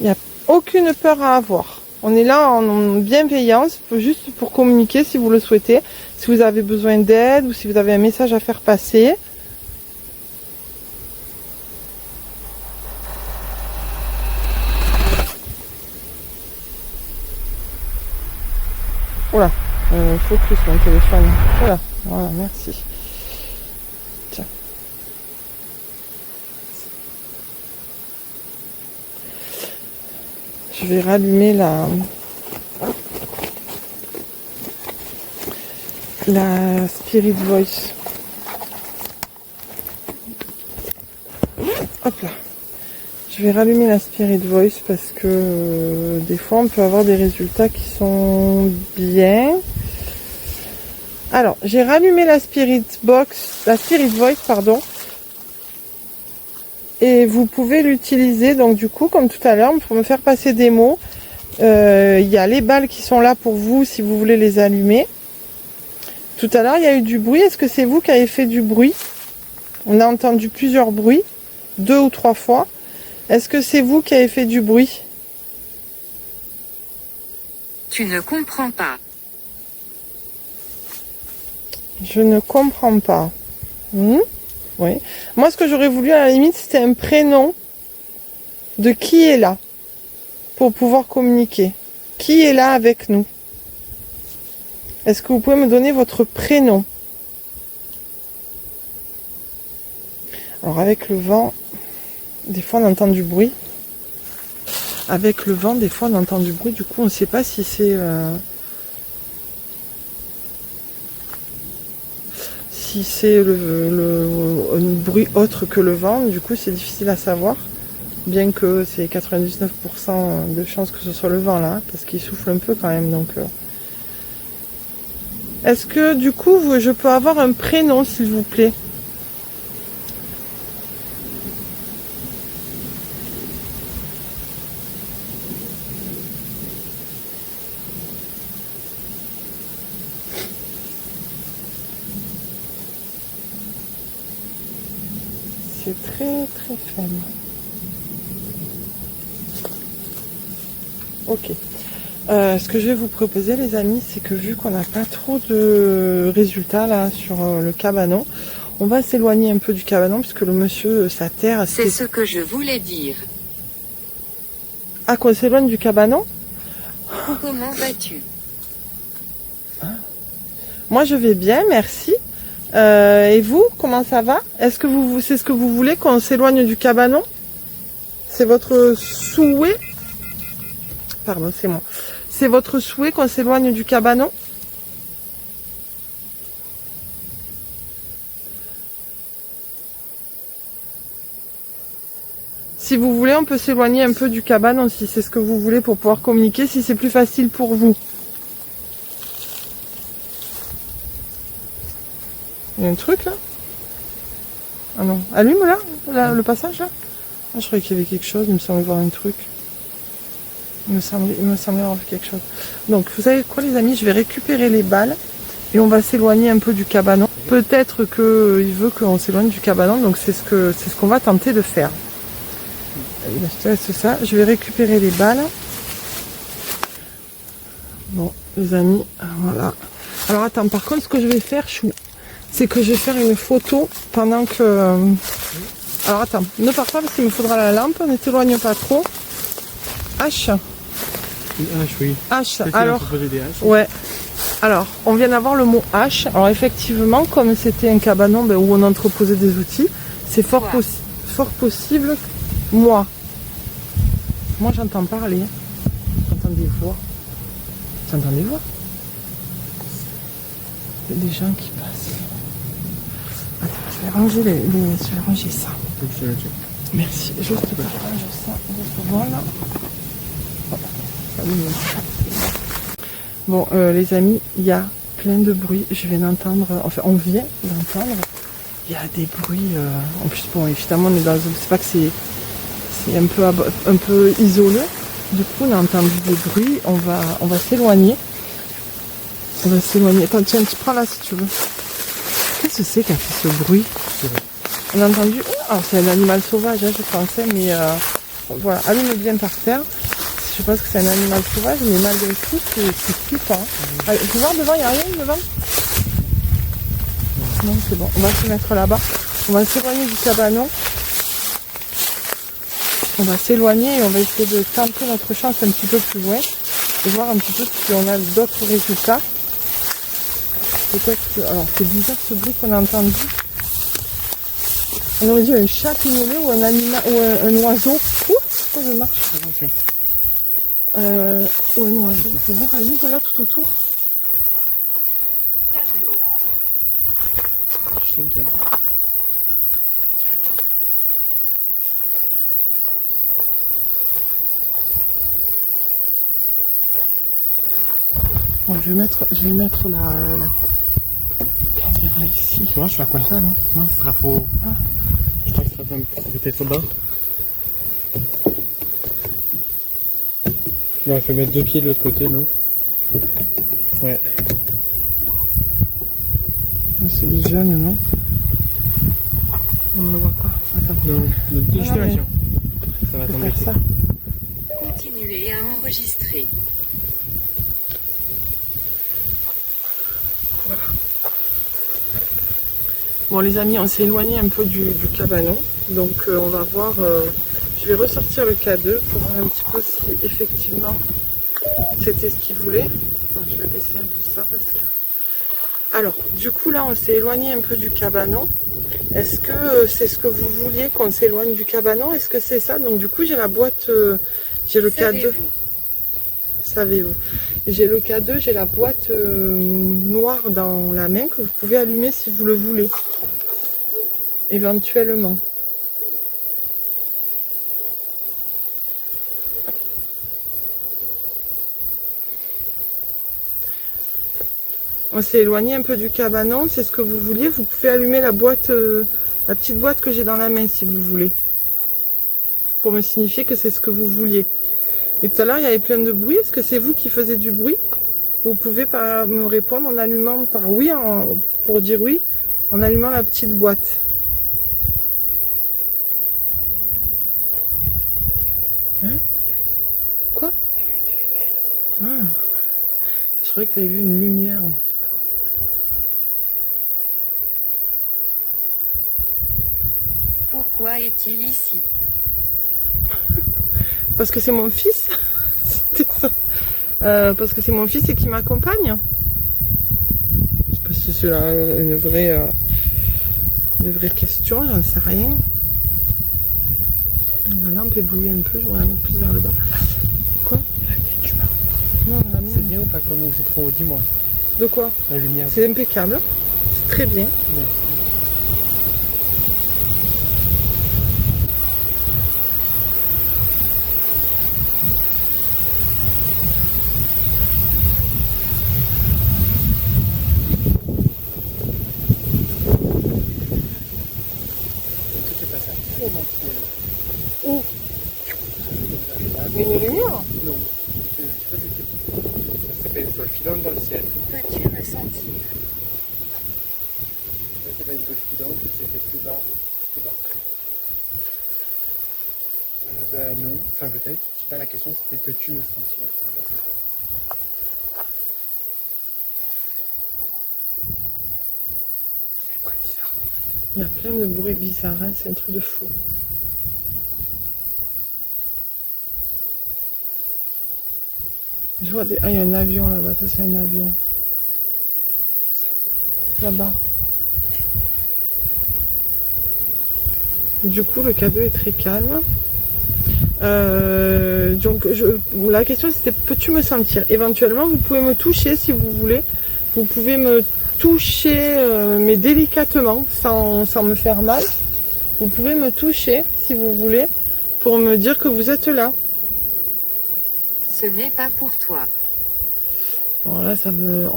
[SPEAKER 1] Il n'y a aucune peur à avoir. On est là en bienveillance, juste pour communiquer si vous le souhaitez. Si vous avez besoin d'aide ou si vous avez un message à faire passer. Voilà, focus mon téléphone. Voilà, merci. Tiens. Je vais rallumer la Spirit Voice. Hop là. Je vais rallumer la Spirit Voice parce que des fois on peut avoir des résultats qui sont bien. Alors, j'ai rallumé la Spirit Voice, pardon. Et vous pouvez l'utiliser, donc du coup, comme tout à l'heure, pour me faire passer des mots. Il y a les balles qui sont là pour vous si vous voulez les allumer. Tout à l'heure, il y a eu du bruit. Est-ce que c'est vous qui avez fait du bruit? On a entendu plusieurs bruits, 2 ou 3 fois. Est-ce que c'est vous qui avez fait du bruit?
[SPEAKER 3] Tu ne comprends pas.
[SPEAKER 1] Je ne comprends pas. Oui. Moi, ce que j'aurais voulu, à la limite, c'était un prénom de qui est là pour pouvoir communiquer. Qui est là avec nous? Est-ce que vous pouvez me donner votre prénom? Alors, avec le vent, des fois, on entend du bruit. Avec le vent, des fois, on entend du bruit. Du coup, on ne sait pas si c'est... si c'est un bruit autre que le vent. Du coup, c'est difficile à savoir. Bien que c'est 99% de chances que ce soit le vent, là. Parce qu'il souffle un peu quand même. Donc, est-ce que, du coup, je peux avoir un prénom, s'il vous plaît? C'est très très faible. Ok. Ce que je vais vous proposer, les amis, c'est que vu qu'on n'a pas trop de résultats là sur le cabanon, on va s'éloigner un peu du cabanon puisque le monsieur, sa terre...
[SPEAKER 3] C'est ce que je voulais dire.
[SPEAKER 1] Ah, qu'on s'éloigne du cabanon?
[SPEAKER 3] Comment vas-tu?
[SPEAKER 1] Moi, je vais bien, merci. Et vous, comment ça va? Est-ce que c'est ce que vous voulez, qu'on s'éloigne du cabanon? C'est votre souhait? Pardon, c'est moi. C'est votre souhait qu'on s'éloigne du cabanon? Si vous voulez, on peut s'éloigner un peu du cabanon, si c'est ce que vous voulez pour pouvoir communiquer, si c'est plus facile pour vous. Il y a un truc là? Ah non. Allume là, le passage là? Ah, je croyais qu'il y avait quelque chose, il me semblait voir un truc. Il me semblait avoir vu quelque chose. Donc, vous savez quoi, les amis, je vais récupérer les balles et on va s'éloigner un peu du cabanon. Peut-être qu'il veut qu'on s'éloigne du cabanon, donc c'est ce qu'on va tenter de faire. Allez, je te laisse ça. Je vais récupérer les balles. Bon, les amis, voilà. Alors, attends, par contre, ce que je vais faire, c'est que je vais faire une photo pendant que... Alors, attends, ne pars pas parce qu'il me faudra la lampe, ne t'éloigne pas trop. H.
[SPEAKER 2] Une hache, oui.
[SPEAKER 1] H,
[SPEAKER 2] Peut-être
[SPEAKER 1] alors...
[SPEAKER 2] qu'il a proposé des haches.
[SPEAKER 1] Ouais. Alors, on vient d'avoir le mot H. Alors, effectivement, comme c'était un cabanon où on entreposait des outils, c'est fort possible... Moi, j'entends parler. J'entends des voix. J'entends des voix. Il y a des gens qui passent. Attends, je vais ranger je vais ranger ça. Merci. Juste pour ranger ça. Voilà. Bon, les amis, il y a plein de bruits. Je vais d'entendre. Enfin, on vient d'entendre. Il y a des bruits. En plus, bon, évidemment, on est dans. C'est pas que c'est un peu isolé. Du coup, on a entendu des bruits. On va s'éloigner. On va s'éloigner. Attends, tiens, tu prends là si tu veux. Qu'est-ce que c'est qui a fait ce bruit? On a entendu... Alors, c'est un animal sauvage, hein, je pensais, mais... voilà, allume bien par terre. Je pense que c'est un animal sauvage, mais malgré tout, c'est flippant. Allez, tu vois, devant, il n'y a rien devant? Non, c'est bon. On va se mettre là-bas. On va s'éloigner du cabanon. On va s'éloigner et on va essayer de tenter notre chance un petit peu plus loin. Et voir un petit peu si on a d'autres résultats. Peut-être que... Alors, c'est bizarre ce bruit qu'on a entendu. On aurait dit un chat qui miaulait ou un animal... ou un oiseau. Ouh, pourquoi je marche?
[SPEAKER 2] Attention.
[SPEAKER 1] Ou un oiseau. C'est voir à nous là tout autour.
[SPEAKER 3] Tableau.
[SPEAKER 2] Je sens qu'il y a...
[SPEAKER 1] Bon, je vais mettre la caméra ici.
[SPEAKER 2] Tu vois, je fais à quoi ça, non? Non, ce sera faux.
[SPEAKER 1] Ah.
[SPEAKER 2] Je crois que ce sera peut-être au bas. Non, il faut mettre 2 pieds de l'autre côté, non? Ouais.
[SPEAKER 1] C'est des jeunes, non? On ne le voit pas. Attends.
[SPEAKER 2] Non, je te l'assure. Ça va
[SPEAKER 1] On peut
[SPEAKER 2] tomber.
[SPEAKER 1] faire ça.
[SPEAKER 3] Continuez à enregistrer.
[SPEAKER 1] Bon les amis, on s'est éloigné un peu du cabanon, donc on va voir, je vais ressortir le K2 pour voir un petit peu si effectivement c'était ce qu'il voulait. Donc, je vais baisser un peu ça parce que... Alors, du coup là on s'est éloigné un peu du cabanon. Est-ce que c'est ce que vous vouliez qu'on s'éloigne du cabanon? Est-ce que c'est ça? Donc du coup j'ai la boîte, j'ai le K2. Savez-vous? J'ai le K2, j'ai la boîte noire dans la main que vous pouvez allumer si vous le voulez. Éventuellement. On s'est éloigné un peu du cabanon, c'est ce que vous vouliez. Vous pouvez allumer la boîte, la petite boîte que j'ai dans la main si vous voulez. Pour me signifier que c'est ce que vous vouliez. Et tout à l'heure, il y avait plein de bruit. Est-ce que c'est vous qui faisiez du bruit? Vous pouvez me répondre en allumant par oui, pour dire oui, en allumant la petite boîte. Hein? Quoi? Ah, je croyais que tu avais vu une lumière.
[SPEAKER 3] Pourquoi est-il ici?
[SPEAKER 1] Parce que c'est mon fils. C'était ça. Parce que c'est mon fils et qui m'accompagne. Je sais pas si c'est une vraie question, j'en sais rien. La lampe éblouit un peu, je voudrais la mettre plus vers le bas. Quoi? Non, la mienne.
[SPEAKER 2] C'est bien ou pas comme nous? C'est trop haut, dis-moi.
[SPEAKER 1] De quoi?
[SPEAKER 2] La lumière.
[SPEAKER 1] C'est impeccable. C'est très bien.
[SPEAKER 2] Ouais.
[SPEAKER 1] Où? Une lumière?
[SPEAKER 2] Non. Je sais pas si c'est... Ça s'appelle une étoile filante dans le ciel.
[SPEAKER 3] Peux-tu me sentir?
[SPEAKER 2] Là, c'est pas une étoile filante, c'était plus bas. Plus bas. Ben non, enfin peut-être. Je sais pas, la question c'était peux-tu me sentir? Ben, c'est ça. C'est très bizarre.
[SPEAKER 1] Il y a plein de bruits bizarres, hein, c'est un truc de fou. Je vois des... Ah, il y a un avion là-bas, ça c'est un avion. Là-bas. Du coup, le K2 est très calme. Donc, la question c'était peux-tu me sentir? Éventuellement, vous pouvez me toucher si vous voulez. Vous pouvez me toucher, mais délicatement, sans me faire mal. Vous pouvez me toucher si vous voulez, pour me dire que vous êtes là.
[SPEAKER 3] Ce n'est pas pour toi.
[SPEAKER 1] Bon là ça veut,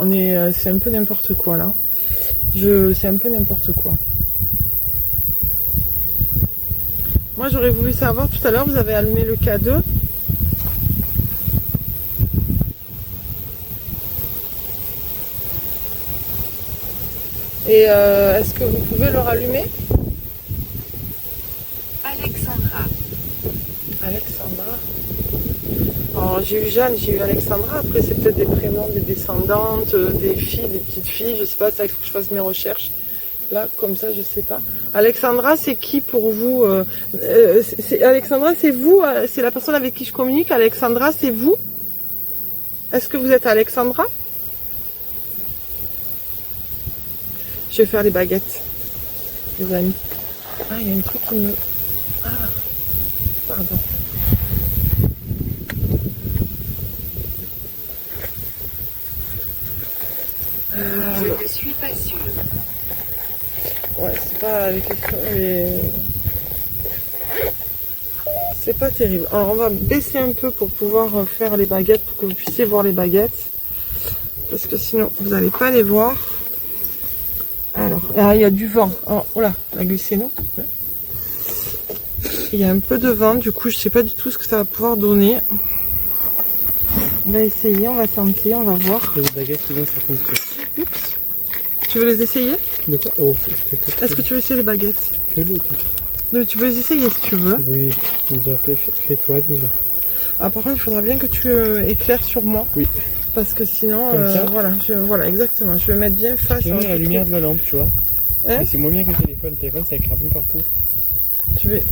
[SPEAKER 1] c'est un peu n'importe quoi là. C'est un peu n'importe quoi. Moi j'aurais voulu savoir tout à l'heure, vous avez allumé le K2. Et est-ce que vous pouvez le rallumer?
[SPEAKER 3] Alexandra.
[SPEAKER 1] Alexandra. Alors j'ai eu Jeanne, j'ai eu Alexandra, après c'est peut-être des prénoms, des descendantes, des filles, des petites filles, je sais pas, ça il faut que je fasse mes recherches. Là, comme ça, je sais pas. Alexandra, c'est qui pour vous? Alexandra, c'est vous? C'est la personne avec qui je communique? Alexandra, c'est vous? Est-ce que vous êtes Alexandra? Je vais faire les baguettes, les amis. Ah, il y a un truc qui me... Ah, pardon.
[SPEAKER 3] Je ne suis pas sûre.
[SPEAKER 1] Ouais, c'est pas les questions, c'est pas terrible. Alors on va baisser un peu pour pouvoir faire les baguettes, pour que vous puissiez voir les baguettes. Parce que sinon, vous n'allez pas les voir. Alors, ah, il y a du vent. Oh là, la glissé, non? Ouais. Il y a un peu de vent, du coup je sais pas du tout ce que ça va pouvoir donner. On va essayer, on va tenter, on va voir.
[SPEAKER 2] Les baguettes, c'est bon, ça fonctionne.
[SPEAKER 1] Oups. Tu veux les essayer?
[SPEAKER 2] De quoi? Oh,
[SPEAKER 1] est-ce que tu veux essayer les baguettes?
[SPEAKER 2] Fais-le.
[SPEAKER 1] Tu peux les essayer si tu veux.
[SPEAKER 2] Oui, déjà fais-toi déjà.
[SPEAKER 1] Ah, par contre, il faudra bien que tu éclaires sur moi.
[SPEAKER 2] Oui.
[SPEAKER 1] Parce que sinon,
[SPEAKER 2] Comme ça
[SPEAKER 1] voilà, exactement. Je vais mettre bien face.
[SPEAKER 2] à la lumière de la lampe, tu vois.
[SPEAKER 1] Hein?
[SPEAKER 2] Mais c'est moins bien que le téléphone. Le téléphone, ça écrit un peu partout.
[SPEAKER 1] Je vais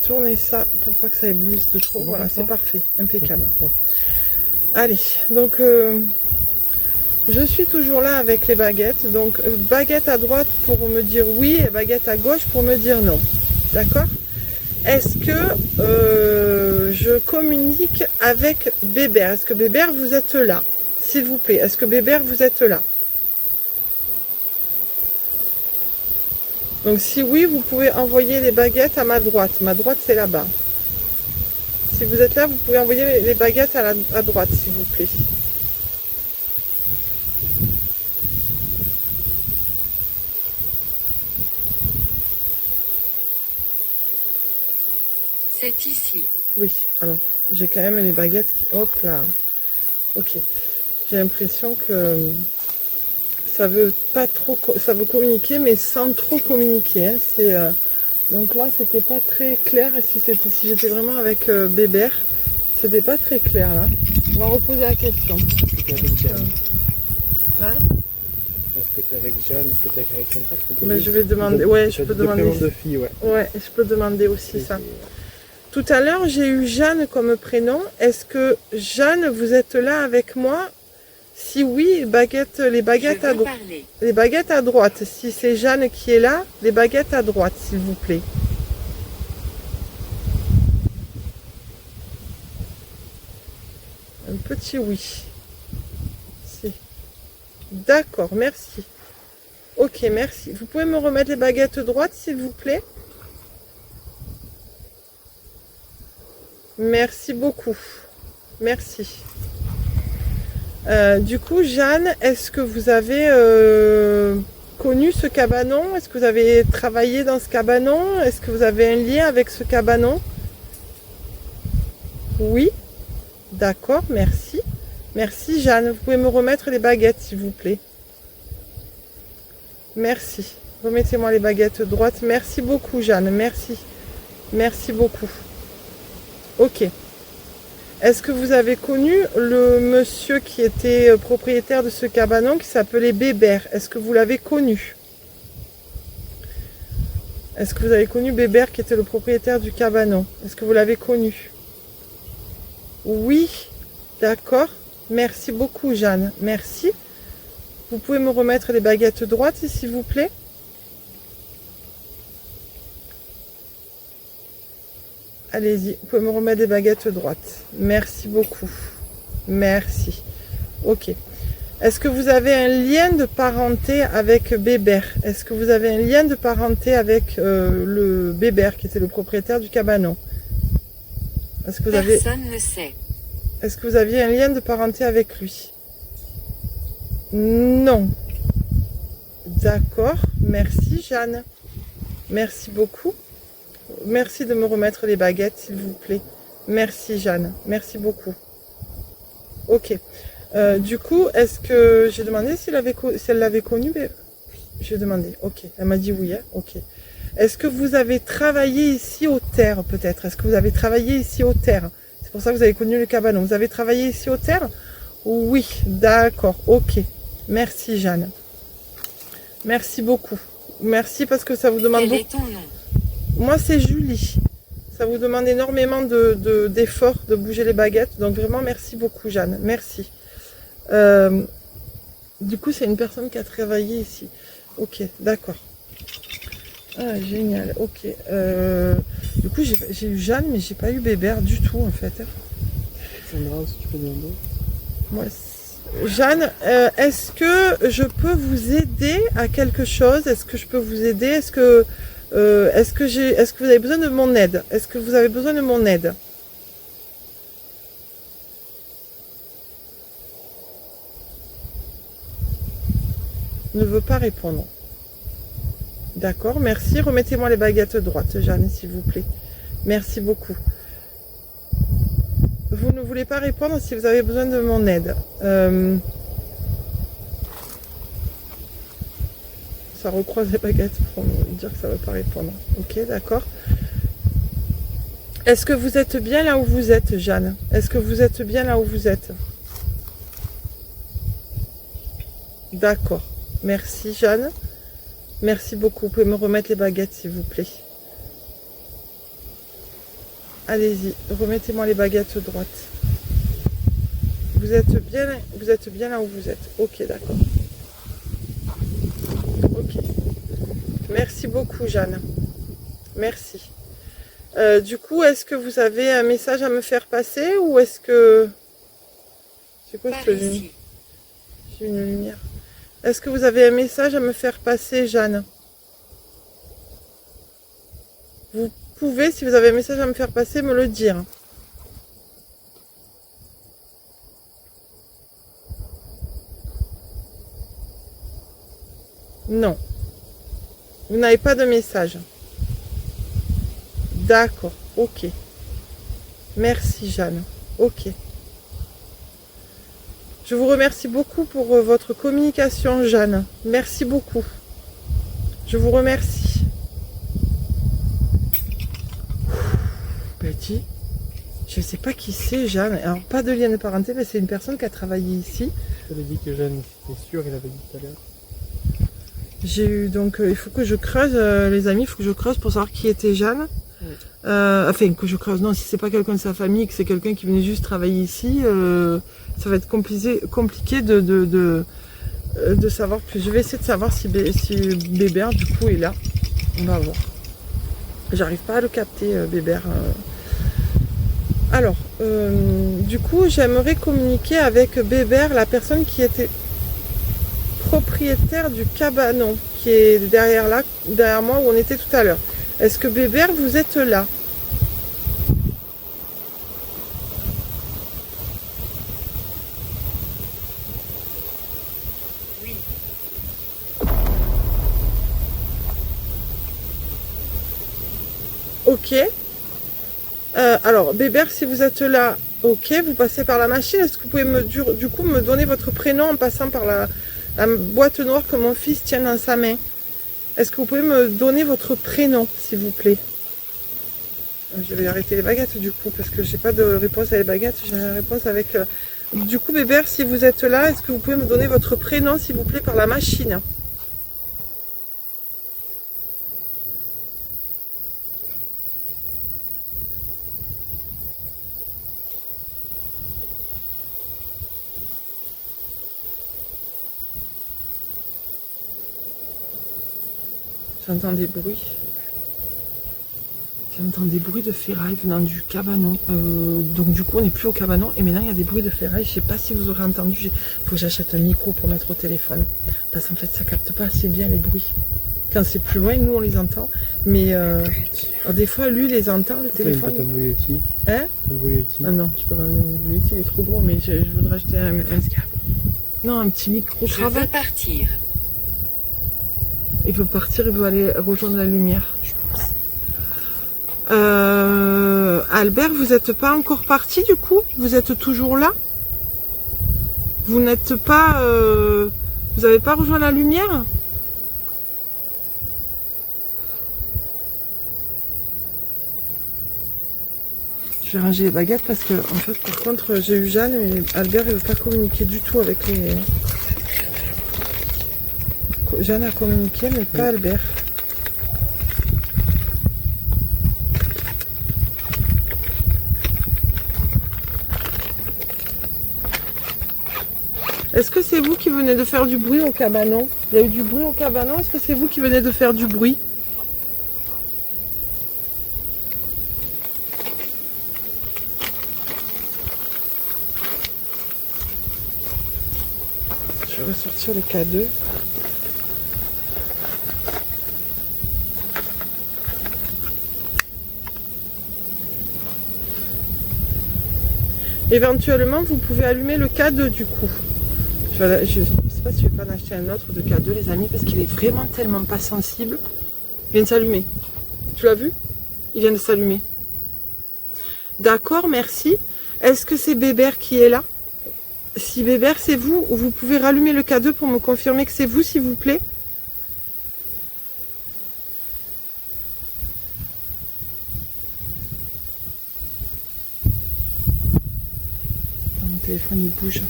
[SPEAKER 1] tourner ça pour pas que ça éblouisse de trop.
[SPEAKER 2] C'est bon
[SPEAKER 1] Voilà,
[SPEAKER 2] comme ça
[SPEAKER 1] c'est parfait, impeccable.
[SPEAKER 2] Bon.
[SPEAKER 1] Allez, donc je suis toujours là avec les baguettes. Donc baguette à droite pour me dire oui et baguette à gauche pour me dire non. D'accord? Est-ce que je communique avec Bébert? Est-ce que Bébert vous êtes là? S'il vous plaît, est-ce que Bébert vous êtes là? Donc si oui, vous pouvez envoyer les baguettes à ma droite. Ma droite, c'est là-bas. Si vous êtes là, vous pouvez envoyer les baguettes à droite, s'il vous plaît.
[SPEAKER 3] C'est ici.
[SPEAKER 1] Oui, alors, j'ai quand même les baguettes qui... Hop là. Ok. J'ai l'impression que ça veut pas trop... Ça veut communiquer, mais sans trop communiquer. Hein. C'est... Donc là, c'était pas très clair. Si j'étais vraiment avec Bébert, c'était pas très clair là. On va reposer la question.
[SPEAKER 2] Est-ce que t'es avec Jeanne?
[SPEAKER 1] Hein?
[SPEAKER 2] Est-ce que t'es avec Jeanne? Est-ce que t'es avec Alexandra?
[SPEAKER 1] Mais je vais demander. Ouais, je peux demander.
[SPEAKER 2] De filles, ouais.
[SPEAKER 1] Ouais, je peux demander aussi ça. Tout à l'heure, j'ai eu Jeanne comme prénom. Est-ce que Jeanne, vous êtes là avec moi? Si oui, les baguettes à droite. Les baguettes à droite. Si c'est Jeanne qui est là, les baguettes à droite, s'il vous plaît. Un petit oui. Si. D'accord, merci. Ok, merci. Vous pouvez me remettre les baguettes droites, s'il vous plaît? Merci beaucoup. Merci. Du coup, Jeanne, est-ce que vous avez connu ce cabanon? Est-ce que vous avez travaillé dans ce cabanon? Est-ce que vous avez un lien avec ce cabanon? Oui. D'accord, merci. Merci, Jeanne. Vous pouvez me remettre les baguettes, s'il vous plaît. Merci. Remettez-moi les baguettes droites. Merci beaucoup, Jeanne. Merci. Merci beaucoup. Ok. Est-ce que vous avez connu le monsieur qui était propriétaire de ce cabanon qui s'appelait Bébert? Est-ce que vous l'avez connu? Est-ce que vous avez connu Bébert qui était le propriétaire du cabanon? Est-ce que vous l'avez connu? Oui. D'accord. Merci beaucoup, Jeanne. Merci. Vous pouvez me remettre les baguettes droites, s'il vous plaît? Allez-y, vous pouvez me remettre des baguettes droites. Merci beaucoup. Merci. Ok. Est-ce que vous avez un lien de parenté avec Bébert? Est-ce que vous avez un lien de parenté avec le Bébert qui était le propriétaire du cabanon? Est-ce que vous avez...
[SPEAKER 3] Personne ne sait.
[SPEAKER 1] Est-ce que vous aviez un lien de parenté avec lui? Non. D'accord. Merci, Jeanne. Merci beaucoup. Merci de me remettre les baguettes, s'il vous plaît. Merci, Jeanne. Merci beaucoup. Ok. Du coup, est-ce que... J'ai demandé si elle l'avait connu. Mais... J'ai demandé. Ok. Elle m'a dit oui. Hein. Ok. Est-ce que vous avez travaillé ici aux terres, peut-être? Est-ce que vous avez travaillé ici aux terres? C'est pour ça que vous avez connu le cabanon. Vous avez travaillé ici aux terres? Oui. D'accord. Ok. Merci, Jeanne. Merci beaucoup. Merci parce que ça vous demande
[SPEAKER 3] Quel
[SPEAKER 1] beaucoup.
[SPEAKER 3] est ton nom?
[SPEAKER 1] Moi, c'est Julie. Ça vous demande énormément d'efforts de bouger les baguettes. Donc, vraiment, merci beaucoup, Jeanne. Merci. Du coup, c'est une personne qui a travaillé ici. Ok, d'accord. Ah, génial. Ok. Du coup, j'ai eu Jeanne, mais j'ai pas eu Bébert du tout, en fait.
[SPEAKER 2] Sandra, si tu peux demander.
[SPEAKER 1] Moi, Jeanne, est-ce que je peux vous aider à quelque chose? Est-ce que je peux vous aider? Est-ce que vous avez besoin de mon aide? Est-ce que vous avez besoin de mon aide? Ne veut pas répondre. D'accord, merci. Remettez-moi les baguettes droites, Jeanne, s'il vous plaît. Merci beaucoup. Vous ne voulez pas répondre si vous avez besoin de mon aide. Ça recroise les baguettes pour me dire que ça ne veut pas répondre. Ok, d'accord. Est-ce que vous êtes bien là où vous êtes, Jeanne? Est-ce que vous êtes bien là où vous êtes? D'accord. Merci, Jeanne. Merci beaucoup. Vous pouvez me remettre les baguettes, s'il vous plaît. Allez-y, remettez-moi les baguettes droite. Vous êtes bien là où vous êtes. Ok, d'accord. Ok. Merci beaucoup, Jeanne. Merci. Du coup, est-ce que vous avez un message à me faire passer ou est-ce que... C'est quoi
[SPEAKER 3] Par
[SPEAKER 1] ce...
[SPEAKER 3] ici.
[SPEAKER 1] J'ai une lumière. Est-ce que vous avez un message à me faire passer, Jeanne? Vous pouvez, si vous avez un message à me faire passer, me le dire. Non. Vous n'avez pas de message. D'accord. Ok. Merci, Jeanne. Ok. Je vous remercie beaucoup pour votre communication, Jeanne. Merci beaucoup. Je vous remercie. Petit. Je ne sais pas qui c'est, Jeanne. Alors, pas de lien de parenté, mais c'est une personne qui a travaillé ici.
[SPEAKER 2] J'avais dit que Jeanne, c'était sûr, il avait dit tout à l'heure.
[SPEAKER 1] J'ai eu donc, il faut que je creuse, les amis, il faut que je creuse pour savoir qui était Jeanne.
[SPEAKER 2] Oui.
[SPEAKER 1] Enfin, que je creuse. Non, si c'est pas quelqu'un de sa famille, que c'est quelqu'un qui venait juste travailler ici, ça va être compliqué de savoir plus. Je vais essayer de savoir si Bébert, du coup, est là. On va voir. J'arrive pas à le capter, Bébert. Alors, du coup, j'aimerais communiquer avec Bébert, la personne qui était propriétaire du cabanon, qui est derrière moi où on était tout à l'heure. Est-ce que Bébert, vous êtes là?
[SPEAKER 3] Oui.
[SPEAKER 1] Ok. Alors, Bébert, si vous êtes là, ok, vous passez par la machine. Est-ce que vous pouvez du coup me donner votre prénom en passant par la boîte noire que mon fils tient dans sa main? Est-ce que vous pouvez me donner votre prénom, s'il vous plaît? Je vais arrêter les baguettes du coup, parce que j'ai pas de réponse à les baguettes, j'ai la réponse avec... Du coup, Bébert, si vous êtes là, est-ce que vous pouvez me donner votre prénom, s'il vous plaît, par la machine? J'entends des bruits. J'entends des bruits de ferraille venant du cabanon. Donc du coup, on n'est plus au cabanon. Et maintenant, il y a des bruits de ferraille. Je sais pas si vous aurez entendu. Il faut que j'achète un micro pour mettre au téléphone. Parce qu'en fait, ça capte pas assez bien les bruits. Quand c'est plus loin, nous, on les entend. Mais alors, des fois, lui, les entend, le téléphone.
[SPEAKER 2] T'as un Yeti.
[SPEAKER 1] Hein?
[SPEAKER 2] Un Yeti.
[SPEAKER 1] Ah non, je peux pas amener mon Yeti, il est trop gros. Mais je voudrais acheter non, un petit micro
[SPEAKER 3] Je veux
[SPEAKER 1] cravate.
[SPEAKER 3] partir.
[SPEAKER 1] Il veut partir, il veut aller rejoindre la lumière. Albert, vous n'êtes pas encore parti du coup? Vous êtes toujours là? Vous n'êtes pas... vous n'avez pas rejoint la lumière? Je vais ranger les baguettes parce que, en fait, par contre, j'ai eu Jeanne, mais Albert, il ne veut pas communiquer du tout avec les... Jeanne a communiqué, mais pas Albert. Est-ce que c'est vous qui venez de faire du bruit au cabanon? Il y a eu du bruit au cabanon. Est-ce que c'est vous qui venez de faire du bruit? Je vais ressortir le K2. Éventuellement, vous pouvez allumer le K2 du coup. Je ne sais pas si je vais pas en acheter un autre de K2, les amis, parce qu'il est vraiment tellement pas sensible. Il vient de s'allumer. Tu l'as vu? Il vient de s'allumer. D'accord, merci. Est-ce que c'est Bébert qui est là? Si Bébert, c'est vous, vous pouvez rallumer le K2 pour me confirmer que c'est vous, s'il vous plaît. Mon téléphone, il bouge.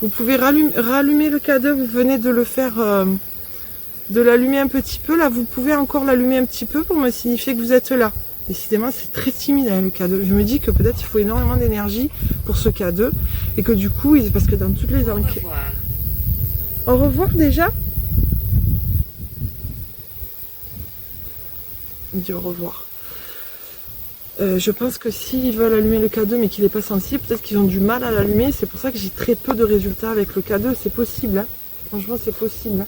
[SPEAKER 1] Vous pouvez rallumer le K2, vous venez de le faire, de l'allumer un petit peu. Là, vous pouvez encore l'allumer un petit peu pour me signifier que vous êtes là. Décidément, c'est très timide hein, le K2. Je me dis que peut-être il faut énormément d'énergie pour ce K2 et que du coup, parce que dans toutes les enquêtes... Au revoir déjà. Il dit au revoir. Je pense que s'ils veulent allumer le K2 mais qu'il n'est pas sensible, peut-être qu'ils ont du mal à l'allumer. C'est pour ça que j'ai très peu de résultats avec le K2. C'est possible. Hein. Franchement, c'est possible. Hein.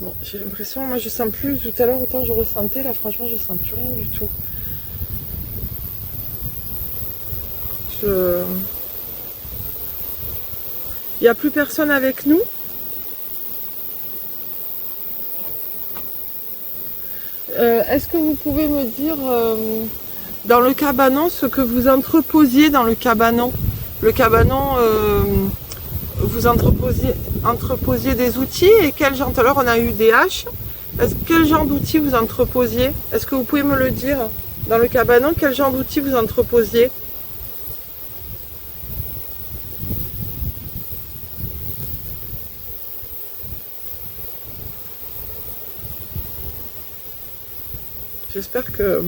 [SPEAKER 1] Bon, j'ai l'impression, moi je sens plus. Tout à l'heure, autant je ressentais. Là, franchement, je sens plus rien du tout. Il n'y a plus personne avec nous. Est-ce que vous pouvez me dire dans le cabanon ce que vous entreposiez dans le cabanon? Le cabanon, vous entreposiez des outils et quel genre? Tout à l'heure on a eu des haches. Quel genre d'outils vous entreposiez? Est-ce que vous pouvez me le dire? Dans le cabanon, quel genre d'outils vous entreposiez? J'espère que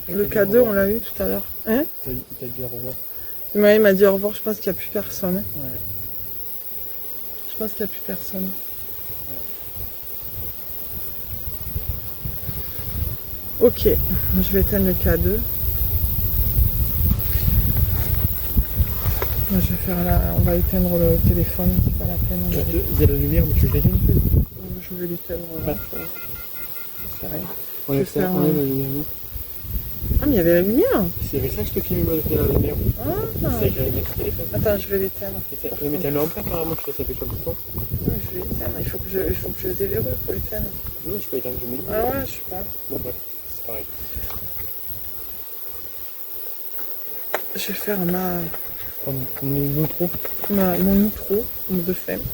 [SPEAKER 1] le K2 on l'a eu tout à l'heure. Hein?
[SPEAKER 2] Il t'a dit au revoir.
[SPEAKER 1] Ouais, il m'a dit au revoir, je pense qu'il n'y a plus personne.
[SPEAKER 2] Ouais.
[SPEAKER 1] Je pense qu'il n'y a plus personne. Ouais. Ok, je vais éteindre le K2. Moi, je vais faire on va éteindre le téléphone, c'est pas la peine.
[SPEAKER 2] Il y a la lumière, mais tu l'éteins?
[SPEAKER 1] Je vais l'éteindre.
[SPEAKER 2] Ouais.
[SPEAKER 1] C'est rien.
[SPEAKER 2] Ouais, c'est la lumière, non?
[SPEAKER 1] Ah, mais il y avait la lumière.
[SPEAKER 2] C'est avec ça que je te filme avec la lumière.
[SPEAKER 1] Ah.
[SPEAKER 2] C'est avec la lumière du téléphone.
[SPEAKER 1] Attends, je vais l'éteindre.
[SPEAKER 2] Mais t'as en plein carrément, je laisse avec le bouton.
[SPEAKER 1] Ouais, je vais l'éteindre. Il faut que je le déverrouille pour l'éteindre.
[SPEAKER 2] Non, je peux éteindre, je me dis.
[SPEAKER 1] Ah ouais, je sais pas.
[SPEAKER 2] Bon, bref, c'est pareil.
[SPEAKER 1] Je vais faire
[SPEAKER 2] Mon outro.
[SPEAKER 1] Mon outro de femme.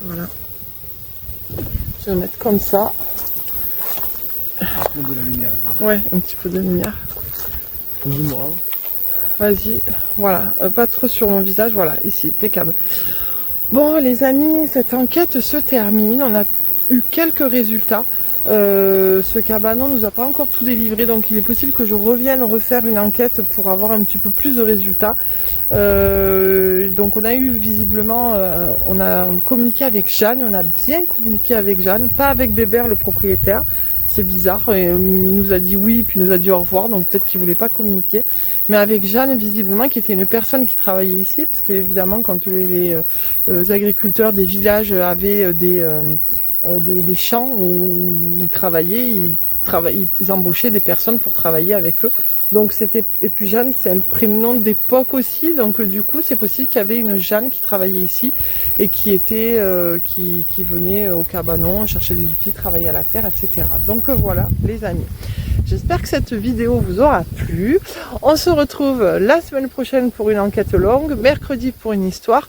[SPEAKER 1] Voilà. Je vais mettre comme ça.
[SPEAKER 2] De la lumière. Hein.
[SPEAKER 1] Ouais, un petit peu de lumière.
[SPEAKER 2] Dis-moi.
[SPEAKER 1] Vas-y, voilà. Pas trop sur mon visage, voilà, ici, impeccable. Bon, les amis, cette enquête se termine. On a eu quelques résultats. Ce cabanon nous a pas encore tout délivré, donc il est possible que je revienne refaire une enquête pour avoir un petit peu plus de résultats. Donc on a eu visiblement, on a communiqué avec Jeanne, on a bien communiqué avec Jeanne, pas avec Bébert le propriétaire. C'est bizarre, et il nous a dit oui, puis il nous a dit au revoir, donc peut-être qu'il voulait pas communiquer. Mais avec Jeanne, visiblement, qui était une personne qui travaillait ici, parce qu'évidemment, quand les agriculteurs des villages avaient des champs où ils travaillaient, ils embauchaient des personnes pour travailler avec eux. Donc c'était, et puis Jeanne, c'est un prénom d'époque aussi, donc du coup c'est possible qu'il y avait une Jeanne qui travaillait ici et qui était, qui venait au cabanon, chercher des outils, travailler à la terre, etc. Donc voilà les amis. J'espère que cette vidéo vous aura plu. On se retrouve la semaine prochaine pour une enquête longue, mercredi pour une histoire.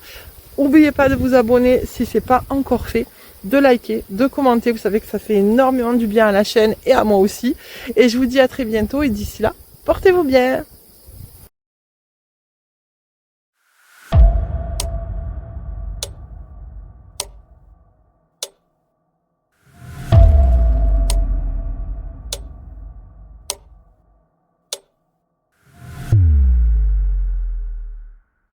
[SPEAKER 1] N'oubliez pas de vous abonner si c'est pas encore fait, de liker, de commenter. Vous savez que ça fait énormément du bien à la chaîne et à moi aussi. Et je vous dis à très bientôt et d'ici là, portez-vous bien.